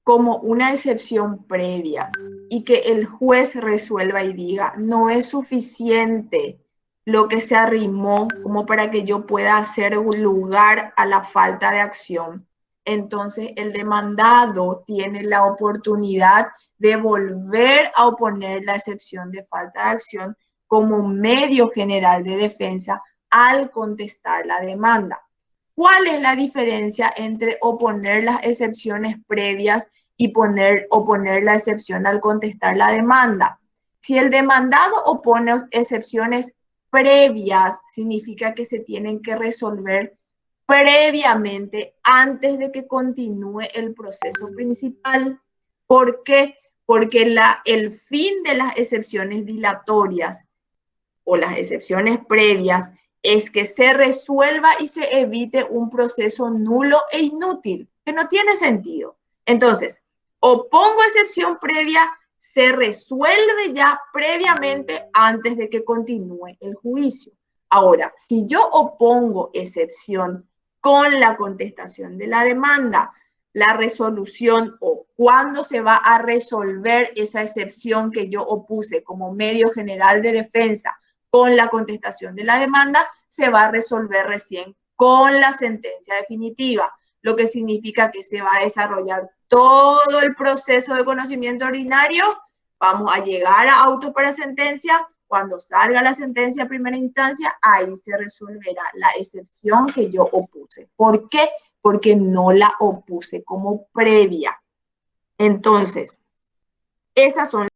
Como una excepción previa y que el juez resuelva y diga, no es suficiente lo que se arrimó como para que yo pueda hacer lugar a la falta de acción. Entonces el demandado tiene la oportunidad de volver a oponer la excepción de falta de acción como medio general de defensa al contestar la demanda. ¿Cuál es la diferencia entre oponer las excepciones previas y oponer la excepción al contestar la demanda? Si el demandado opone excepciones previas, significa que se tienen que resolver previamente antes de que continúe el proceso principal. ¿Por qué? Porque el fin de las excepciones dilatorias o las excepciones previas es que se resuelva y se evite un proceso nulo e inútil, que no tiene sentido. Entonces, opongo excepción previa, se resuelve ya previamente antes de que continúe el juicio. Ahora, si yo opongo excepción con la contestación de la demanda, la resolución o cuándo se va a resolver esa excepción que yo opuse como medio general de defensa con la contestación de la demanda, se va a resolver recién con la sentencia definitiva, lo que significa que se va a desarrollar todo el proceso de conocimiento ordinario, vamos a llegar a auto para sentencia, cuando salga la sentencia de primera instancia, ahí se resolverá la excepción que yo opuse. ¿Por qué? Porque no la opuse como previa. Entonces, esas son